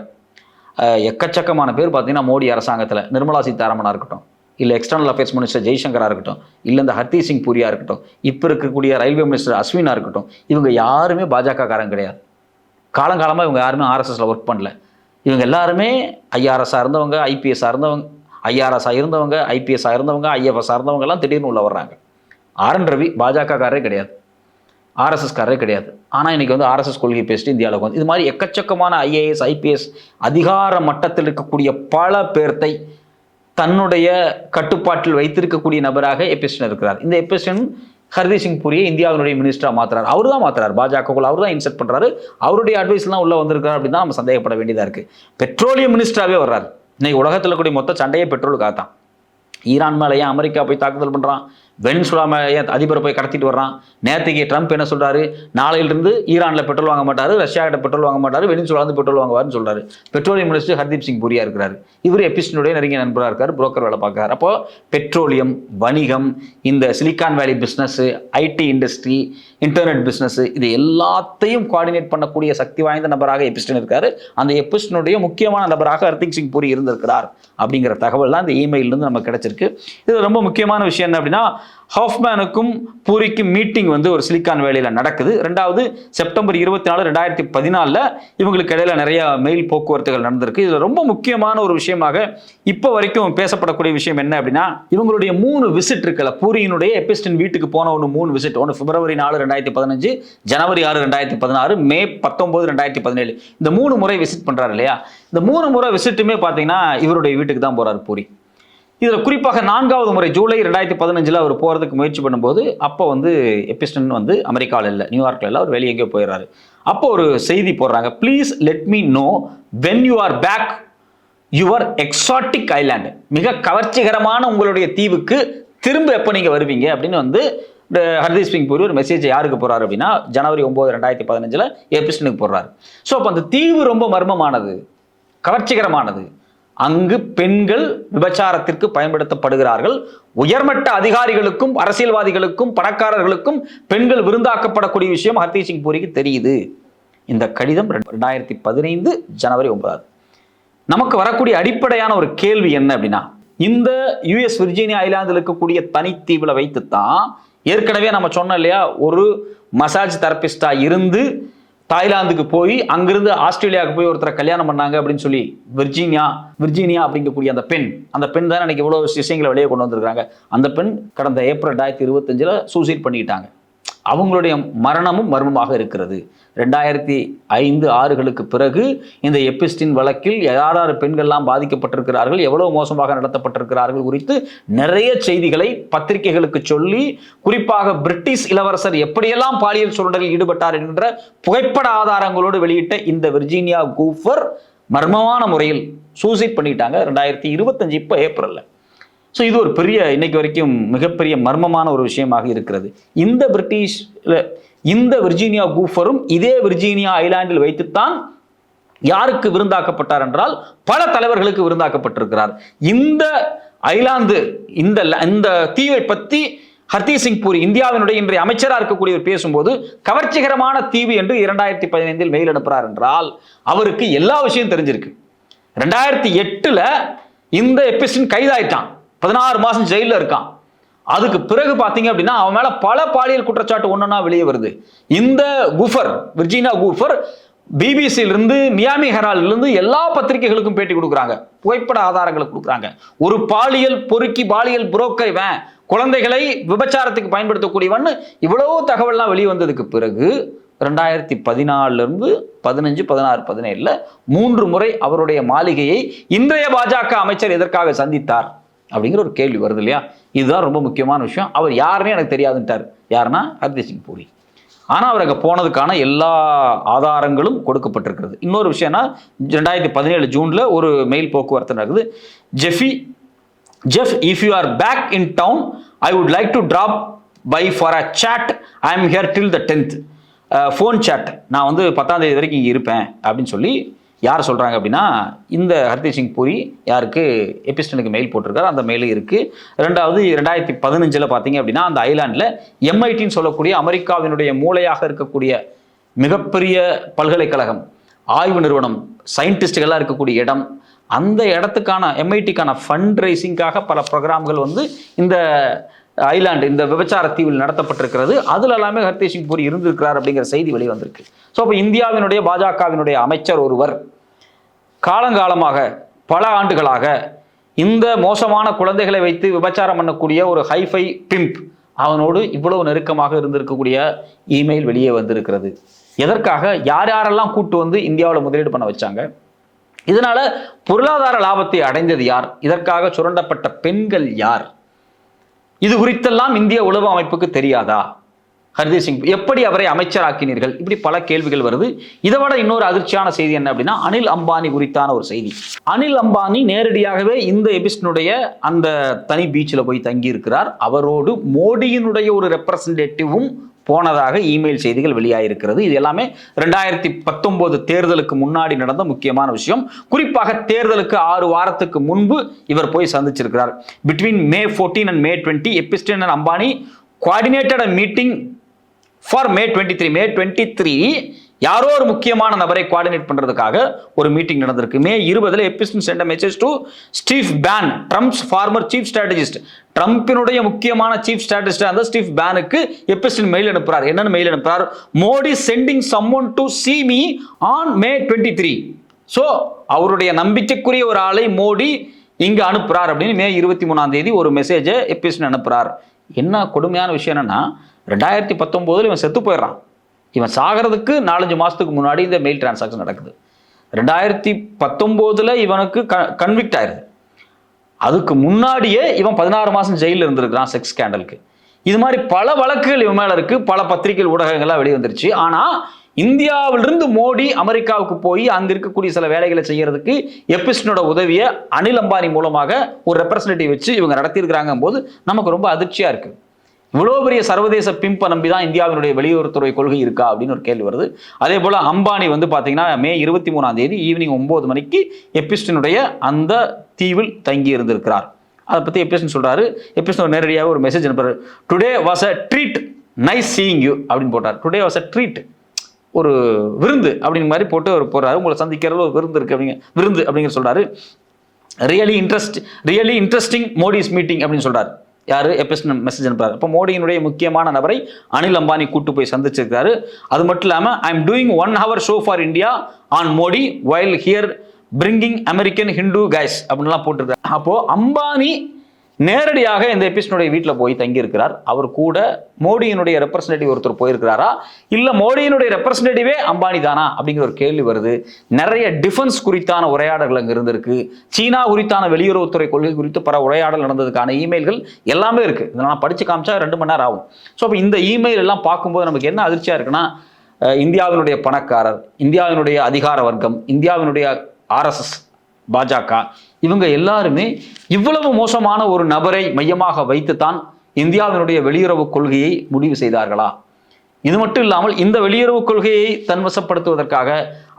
எக்கச்சக்கமான பேர் பார்த்தீங்கன்னா மோடி அரசாங்கத்தில் நிர்மலா சீதாராமனாக இருக்கட்டும், இல்லை எக்ஸ்டர்னல் அஃபேர்ஸ் மினிஸ்டர் ஜெய்சங்கராக இருக்கட்டும், இல்லை இந்த ஹர்தீப் சிங் பூரியா இருக்கட்டும், இப்போ இருக்கக்கூடிய ரயில்வே மினிஸ்டர் அஸ்வினா இருக்கட்டும், இவங்க யாருமே பாஜக காரங்க கிடையாது. காலங்காலமாக இவங்க யாருமே ஆர்எஸ்எஸ்ல ஒர்க் பண்ணல. இவங்க எல்லாருமே ஐஆர்எஸ்ஸாக இருந்தவங்க, ஐபிஎஸ்ஸாக இருந்தவங்க, ஐஆர்எஸ்ஸாக இருந்தவங்க, ஐபிஎஸ்ஸாக இருந்தவங்க, ஐஎஃப்எஸ்ஸாக இருந்தவங்க எல்லாம் திடீர்னு உள்ள வர்றாங்க. RN ரவி பாஜக காரரே கிடையாது, ஆர்எஸ்எஸ் காரரே கிடையாது. ஆனால் இன்னைக்கு வந்து ஆர்எஸ்எஸ் கொள்கை பேசிட்டு இந்தியாவில் வந்து இது மாதிரி எக்கச்சக்கமான ஐஏஎஸ் ஐபிஎஸ் அதிகார மட்டத்தில் இருக்கக்கூடிய பல பேர்த்தை தன்னுடைய கட்டுப்பாட்டில் வைத்திருக்கக்கூடிய நபராக எபிஸ்டன் இருக்கிறார். இந்த எபிஸ்டன் ஹர்தீப் சிங் பூரியை இந்தியாவினுடைய மினிஸ்டராக மாத்துறாரு. அவர் தான் மாத்துறாரு, பாஜகக்குள்ள அவர் தான் இன்செர்ட் பண்றாரு. அவருடைய அட்வைஸ்லாம் உள்ள வந்திருக்காரு அப்படின்னு தான் நம்ம சந்தேகப்பட வேண்டியதா இருக்கு. பெட்ரோலியம் மினிஸ்டராகவே வர்றாரு. இன்னைக்கு உலகத்தில் கூடிய மொத்த சண்டையே பெட்ரோலுக்காக தான். ஈரான் மேலே ஏன் அமெரிக்கா போய் தாக்குதல் பண்ணுறான், வெனிசுலா மேலே ஏன் அதிபரை போய் கடத்திட்டு வர்றான். நேற்றுக்கு ட்ரம்ப் என்ன சொல்றாரு, நாளையிலிருந்து ஈரானில் பெட்ரோல் வாங்க மாட்டாரு, ரஷ்யா கிட்ட பெட்ரோல் வாங்க மாட்டாரு, வெனிசுலா வந்து பெட்ரோல் வாங்குவார்னு சொல்றாரு. பெட்ரோலியம் மினிஸ்டர் ஹர்தீப் சிங் பூரியா இருக்கிறாரு. இவர் எபிஸ்டனுடைய நெருங்கிய நண்பராக இருக்காரு, புரோக்கர் வேலை பார்க்குறாரு. அப்போ பெட்ரோலியம், வணிகம், இந்த சிலிக்கான் வேலி business, IT industry, internet business, இது எல்லாத்தையும் கோஆர்டினேட் பண்ணக்கூடிய சக்தி வாய்ந்த நபராக எபிஸ்டன் இருக்காரு. அந்த எபிஸ்டனுடைய முக்கியமான நபராக ஹர்தீப் சிங் பூரி இருந்திருக்கிறார் அப்படிங்கிற தகவல் தான் இந்த இமெயிலிருந்து நமக்கு கிடைச்சிருக்கு. இது ரொம்ப முக்கியமான விஷயம் என்ன அப்படின்னா, ஹாஃப்மேனுக்கும் பூரிக்கும் மீட்டிங் வந்து ஒரு சிலிக்கான் வேலையில் நடக்குது. ரெண்டாவது செப்டம்பர் 24, 2014 இவங்களுக்கு இடையில நிறைய மெயில் போக்குவரத்துகள் நடந்திருக்கு. இதுல ரொம்ப முக்கியமான ஒரு விஷயமாக இப்போ வரைக்கும் பேசப்படக்கூடிய விஷயம் என்ன அப்படின்னா, இவங்களுடைய 3 விசிட் இருக்குல்ல, பூரியினுடைய எபிஸ்டன் வீட்டுக்கு போன 3 விசிட். ஒன்று பிப்ரவரி 4, 2015, ஜனவரி 6, 2016, மே 19, 2017. இந்த 3 முறை விசிட் பண்றாரு இல்லையா? இந்த 3 முறை விசிட்டுமே பார்த்தீங்கன்னா இவருடைய வீட்டுக்கு தான் போறாரு பூரி. இதில் குறிப்பாக 4வது முறை ஜூலை 2015 அவர் போகிறதுக்கு முயற்சி பண்ணும்போது அப்போ வந்து எபிஸ்டன் வந்து அமெரிக்காவில் இல்லை, நியூயார்க்கில் இல்லை, அவர் வெளியே எங்கேயோ போயிடுறாரு. அப்போ ஒரு செய்தி போடுறாங்க, please let me know when you are back your exotic island. மிக கவர்ச்சிகரமான உங்களுடைய தீவுக்கு திரும்ப எப்போ நீங்கள் வருவீங்க அப்படின்னு வந்து ஹர்தீப் சிங் பூரி ஒரு மெசேஜ் யாருக்கு போடுறாரு அப்படின்னா ஜனவரி 9, 2015 எபிஸ்டனுக்கு போடுறாரு. ஸோ அப்போ அந்த தீவு ரொம்ப மர்மமானது, கவர்ச்சிகரமானது. அங்கு பெண்கள் விபச்சாரத்திற்கு பயன்படுத்தப்படுகிறார்கள். உயர்மட்ட அதிகாரிகளுக்கும் அரசியல்வாதிகளுக்கும் பணக்காரர்களுக்கும் பெண்கள் விருந்தாக்கப்படக்கூடிய விஷயம் ஹர்தீப் சிங் பூரிக்கு தெரியுது. இந்த கடிதம் 2015 ஜனவரி 9. நமக்கு வரக்கூடிய அடிப்படையான ஒரு கேள்வி என்ன அப்படின்னா, இந்த யுஎஸ் விர்ஜீனியா ஐலாந்தில் இருக்கக்கூடிய தனித்தீவில் வைத்துத்தான் ஏற்கனவே நம்ம சொன்னோம் இல்லையா, ஒரு மசாஜ் தெரபிஸ்டா இருந்து தாய்லாந்துக்கு போய் அங்கிருந்து ஆஸ்திரேலியாவுக்கு போய் ஒருத்தரை கல்யாணம் பண்ணாங்க அப்படின்னு சொல்லி விர்ஜீனியா அப்படிங்கக்கூடிய அந்த பெண் தான் எனக்கு இவ்வளோ விஷயங்களை வெளியே கொண்டு வந்திருக்காங்க. அந்த பெண் கடந்த ஏப்ரல் 2025 சூசைட் பண்ணிக்கிட்டாங்க. அவங்களுடைய மரணமும் மர்மமாக இருக்கிறது. 2005-6களுக்கு பிறகு இந்த எபிஸ்டின் வழக்கில் யார் பெண்கள்லாம் பாதிக்கப்பட்டிருக்கிறார்கள், எவ்வளவு மோசமாக நடத்தப்பட்டிருக்கிறார்கள் குறித்து நிறைய செய்திகளை பத்திரிகைகளுக்கு சொல்லி, குறிப்பாக பிரிட்டிஷ் இளவரசர் எப்படியெல்லாம் பாலியல் சுரண்டலில் ஈடுபட்டார் என்கிற புகைப்பட ஆதாரங்களோடு வெளியிட்ட இந்த விர்ஜீனியா கூஃபர் மர்மமான முறையில் சூசைட் பண்ணிட்டாங்க 2025 இப்போ ஏப்ரல்ல. ஸோ இது ஒரு பெரிய, இன்னைக்கு வரைக்கும் மிகப்பெரிய மர்மமான ஒரு விஷயமாக இருக்கிறது. இந்த விர்ஜீனியா கூஃபரும் இதே விர்ஜீனியா ஐலாண்டில் வைத்துத்தான் யாருக்கு விருந்தாக்கப்பட்டார் என்றால் பல தலைவர்களுக்கு விருந்தாக்கப்பட்டிருக்கிறார். இந்த ஐலாந்து, இந்த தீவை பற்றி ஹர்தீப் சிங் பூரி இந்தியாவினுடைய இன்றைய அமைச்சராக இருக்கக்கூடியவர் பேசும்போது கவர்ச்சிகரமான தீவு என்று 2015 மெயில் அனுப்புறார் என்றால் அவருக்கு எல்லா விஷயம் தெரிஞ்சிருக்கு. 2008 இந்த எபிஸ்டன் கைதாயிட்டான், 16 மாசம் ஜெயிலில் இருக்கான். அதுக்கு பிறகு பார்த்தீங்க அப்படின்னா அவன் மேல பல பாலியல் குற்றச்சாட்டு ஒன்னொன்னா வெளியே வருது. இந்த கூஃபர், விர்ஜீனியா கூஃபர், பிபிசியிலிருந்து மியாமி ஹெரால்டிலிருந்து எல்லா பத்திரிகைகளுக்கும் பேட்டி கொடுக்குறாங்க, புகைப்பட ஆதாரங்களை கொடுக்குறாங்க. ஒரு பாலியல் பொறுக்கி, பாலியல் புரோக்கர், குழந்தைகளை விபச்சாரத்துக்கு பயன்படுத்தக்கூடியவன், இவ்வளவு தகவல்லாம் வெளியே வந்ததுக்கு பிறகு 2014 15, 16, 17 3 முறை அவருடைய மாளிகையை இன்றைய பாஜக அமைச்சர் எதற்காக சந்தித்தார் அப்படிங்கிற ஒரு கேள்வி வருது இல்லையா? இதுதான் ரொம்ப முக்கியமான விஷயம். அவர் யாருன்னே எனக்கு தெரியாதுன்ட்டார். யாருன்னா ஹர்தீப் சிங் பூரி. ஆனால் அவர் அங்கே போனதுக்கான எல்லா ஆதாரங்களும் கொடுக்கப்பட்டிருக்கிறது. இன்னொரு விஷயம்னா 2017 ஜூனில் ஒரு மெயில் போக்குவரத்து நடக்குது. Jeff, if you are back in town I would like to drop by for a chat. I am here till the 10th. Phone chat, நான் வந்து 10ஆம் தேதி வரைக்கும் இங்கே இருப்பேன் அப்படின்னு சொல்லி யார் சொல்கிறாங்க அப்படின்னா இந்த ஹர்தீப் சிங் பூரி யாருக்கு எபிஸ்டனுக்கு மெயில் போட்டிருக்காரு, அந்த மெயில் இருக்குது. ரெண்டாவது 2015 பார்த்தீங்க அப்படின்னா அந்த ஐலாண்டில் MITன்னு சொல்லக்கூடிய அமெரிக்காவினுடைய மூளையாக இருக்கக்கூடிய மிகப்பெரிய பல்கலைக்கழகம், ஆய்வு நிறுவனம், சயின்டிஸ்டுகளாக இருக்கக்கூடிய இடம், அந்த இடத்துக்கான MITக்கான ஃபண்ட் ரைசிங்காக பல ப்ரோக்ராம்கள் வந்து இந்த ஐலாண்டு, இந்த விபச்சார தீவில் நடத்தப்பட்டிருக்கிறது. அதில் எல்லாமே ஹர்தீப் சிங் பூரி இருந்திருக்கிறார் அப்படிங்கிற செய்தி வெளியே வந்திருக்கு. ஸோ அப்போ இந்தியாவினுடைய பாஜகவினுடைய அமைச்சர் ஒருவர் காலங்காலமாக பல ஆண்டுகளாக இந்த மோசமான குழந்தைகளை வைத்து விபச்சாரம் பண்ணக்கூடிய ஒரு ஹைஃபை பிம்ப் அவனோடு இவ்வளவு நெருக்கமாக இருந்திருக்கக்கூடிய இமெயில் வெளியே வந்திருக்கிறது. எதற்காக, யாரெல்லாம் கூட்டு வந்து இந்தியாவில் முதலீடு பண்ண வச்சாங்க, இதனால பொருளாதார லாபத்தை அடைந்தது யார், இதற்காக சுரண்டப்பட்ட பெண்கள் யார், இது குறித்தெல்லாம் இந்திய உளவு அமைப்புக்கு தெரியாதா? ஹர்தீப் சிங் எப்படி அவரை அமைச்சராக்கினீர்கள்? இப்படி பல கேள்விகள் வருது. இதை விட இன்னொரு அதிர்ச்சியான செய்தி என்ன அப்படின்னா அனில் அம்பானி குறித்தான ஒரு செய்தி. அனில் அம்பானி நேரடியாகவே இந்த எபிஸ்டனுடைய அந்த தனி பீச்சில் போய் தங்கி இருக்கிறார். அவரோடு மோடியினுடைய ஒரு ரெப்ரசன்டேட்டிவும் போனதாக இமெயில் செய்திகள் வெளியாகிருக்கிறது. இது எல்லாமே 2019 தேர்தலுக்கு முன்னாடி நடந்த முக்கியமான விஷயம். குறிப்பாக தேர்தலுக்கு 6 வாரத்துக்கு முன்பு இவர் போய் சந்திச்சிருக்கிறார். Between May 14 and May 20 Epstein and Ambani coordinated a meeting for May 23 யாரோ ஒரு முக்கியமான நபரை கோஆர்டினேட் பண்றதுக்காக ஒரு மீட்டிங் நடந்திருக்கு. May 20 Epstein sent a message to Steve Bannon, Trump's former chief strategist. ட்ரம்பினுடைய முக்கியமான சீஃப் ஸ்ட்ராட்டஜிஸ்ட் அந்த ஸ்டீவ் பேனுக்கு எபிஸ்டன் மெயில் அனுப்புறார். என்னன்னு மெயில் அனுப்புறார்? Modi sending someone to see me on May 23. So அவருடைய நம்பிக்கைக்குரிய ஒரு ஆளை மோடி இங்க அனுப்புறார் அப்படின்னு மே 23 ஒரு மெசேஜை எபிஸ்டன் அனுப்புறார். என்ன கொடுமையான விஷயம் என்னன்னா 2019 இவன் செத்து போயிடுறான். இவன் சாகிறதுக்கு 4-5 மாசத்துக்கு முன்னாடி இந்த மெயில் டிரான்சாக்ஷன் நடக்குது. 2019 இவனுக்கு கன்விக்ட் ஆயிருது. அதுக்கு முன்னாடியே இவன் 16 மாசம் ஜெயிலில் இருந்திருக்கிறான் செக்ஸ் ஸ்கேண்டலுக்கு. இது மாதிரி பல வழக்குகள் இவன் மேல இருக்கு. பல பத்திரிகை ஊடகங்கள்லாம் வெளிவந்துருச்சு. ஆனா இந்தியாவிலிருந்து மோடி அமெரிக்காவுக்கு போய் அங்க இருக்கக்கூடிய சில வேலைகளை செய்யறதுக்கு எபிஸ்டனோட உதவியை அனில் அம்பானி மூலமாக ஒரு ரெப்ரசன்டேட்டிவ் வச்சு இவங்க நடத்தியிருக்கிறாங்க போது நமக்கு ரொம்ப அதிர்ச்சியா இருக்கு. இவ்வளோ பெரிய சர்வதேச பிம்பை நம்பி தான் இந்தியாவினுடைய வெளியுறவுத்துறை கொள்கை இருக்கா அப்படின்னு ஒரு கேள்வி வருது. அதே போல அம்பானி பார்த்தீங்கன்னா மே 23 ஈவினிங் 9 மணிக்கு எபிஸ்டனுடைய அந்த தீவில் தங்கி இருந்திருக்கிறார். அதை பற்றி எபிஸ்டன் சொல்றாரு. எபிஸ்டன் நேரடியாக ஒரு மெசேஜ் அனுப்புறாரு. Today was a treat, nice seeing you அப்படின்னு போட்டார். டுடே வாஸ் அ ட்ரீட், ஒரு விருந்து அப்படிங்கிற மாதிரி போட்டு அவர் போறாரு. உங்களை சந்திக்கிறது ஒரு விருந்து இருக்கு அப்படிங்க விருந்து அப்படிங்கிற சொல்றாரு. ரியலி இன்ட்ரெஸ்டிங் மோடிஸ் மீட்டிங் அப்படின்னு சொல்றாரு. யாரு? எபிஸ்டன் மெசேஜ் அனுப்புறாரு. இப்போ மோடியினுடைய முக்கியமான நபரை அனில் அம்பானி கூட்டு போய் சந்திச்சிருக்காரு. அது மட்டும் இல்லாமல் I am doing 1 hour show for India on Modi while here bringing American Hindu guys அப்படின்லாம் போட்டிருக்காரு. அப்போ அம்பானி நேரடியாக இந்த எபிஸ்டனுடைய வீட்டில் போய் தங்கி இருக்கிறார். அவர் கூட மோடியினுடைய ரெப்ரசன்டேட்டிவ் ஒருத்தர் போயிருக்கிறாரா, இல்ல மோடியினுடைய ரெப்ரசன்டேட்டிவே அம்பானி தானா அப்படிங்கிற ஒரு கேள்வி வருது. நிறைய டிஃபென்ஸ் குறித்தான உரையாடல்கள் அங்கே இருந்திருக்கு. சீனா குறித்தான வெளியுறவுத்துறை கொள்கை குறித்து பல உரையாடல் நடந்ததுக்கான இமெயில்கள் எல்லாமே இருக்கு. இதெல்லாம் படிச்சு காமிச்சா 2 மணி நேரம் ஆகும். ஸோ அப்போ இந்த இமெயில் எல்லாம் பார்க்கும்போது நமக்கு என்ன அதிர்ச்சியா இருக்குன்னா, இந்தியாவினுடைய பணக்காரர், இந்தியாவினுடைய அதிகார வர்க்கம், இந்தியாவினுடைய RSS, பாஜக, இவங்க எல்லாருமே இவ்வளவு மோசமான ஒரு நபரை மையமாக வைத்துத்தான் இந்தியாவினுடைய வெளியுறவு கொள்கையை முடிவு செய்தார்களா? இது மட்டும் இல்லாமல் இந்த வெளியுறவு கொள்கையை தன்வசப்படுத்துவதற்காக,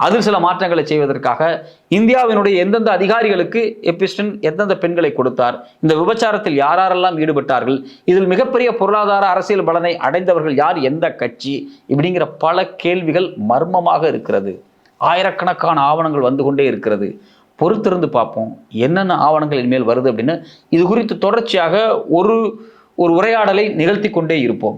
அதில் சில மாற்றங்களை செய்வதற்காக இந்தியாவினுடைய எந்தெந்த அதிகாரிகளுக்கு எபிஸ்டன் எந்தெந்த பெண்களை கொடுத்தார், இந்த விபச்சாரத்தில் யாரெல்லாம் ஈடுபட்டார்கள், இதில் மிகப்பெரிய பொருளாதார அரசியல் பலனை அடைந்தவர்கள் யார், எந்த கட்சி, இப்படிங்கிற பல கேள்விகள் மர்மமாக இருக்கிறது. ஆயிரக்கணக்கான ஆவணங்கள் வந்து கொண்டே இருக்கிறது. பொறுத்திருந்து பார்ப்போம் என்னென்ன ஆவணங்கள் இனிமேல் வருது அப்படின்னு. இது குறித்து தொடர்ச்சியாக ஒரு உரையாடலை நிகழ்த்தி கொண்டே இருப்போம்.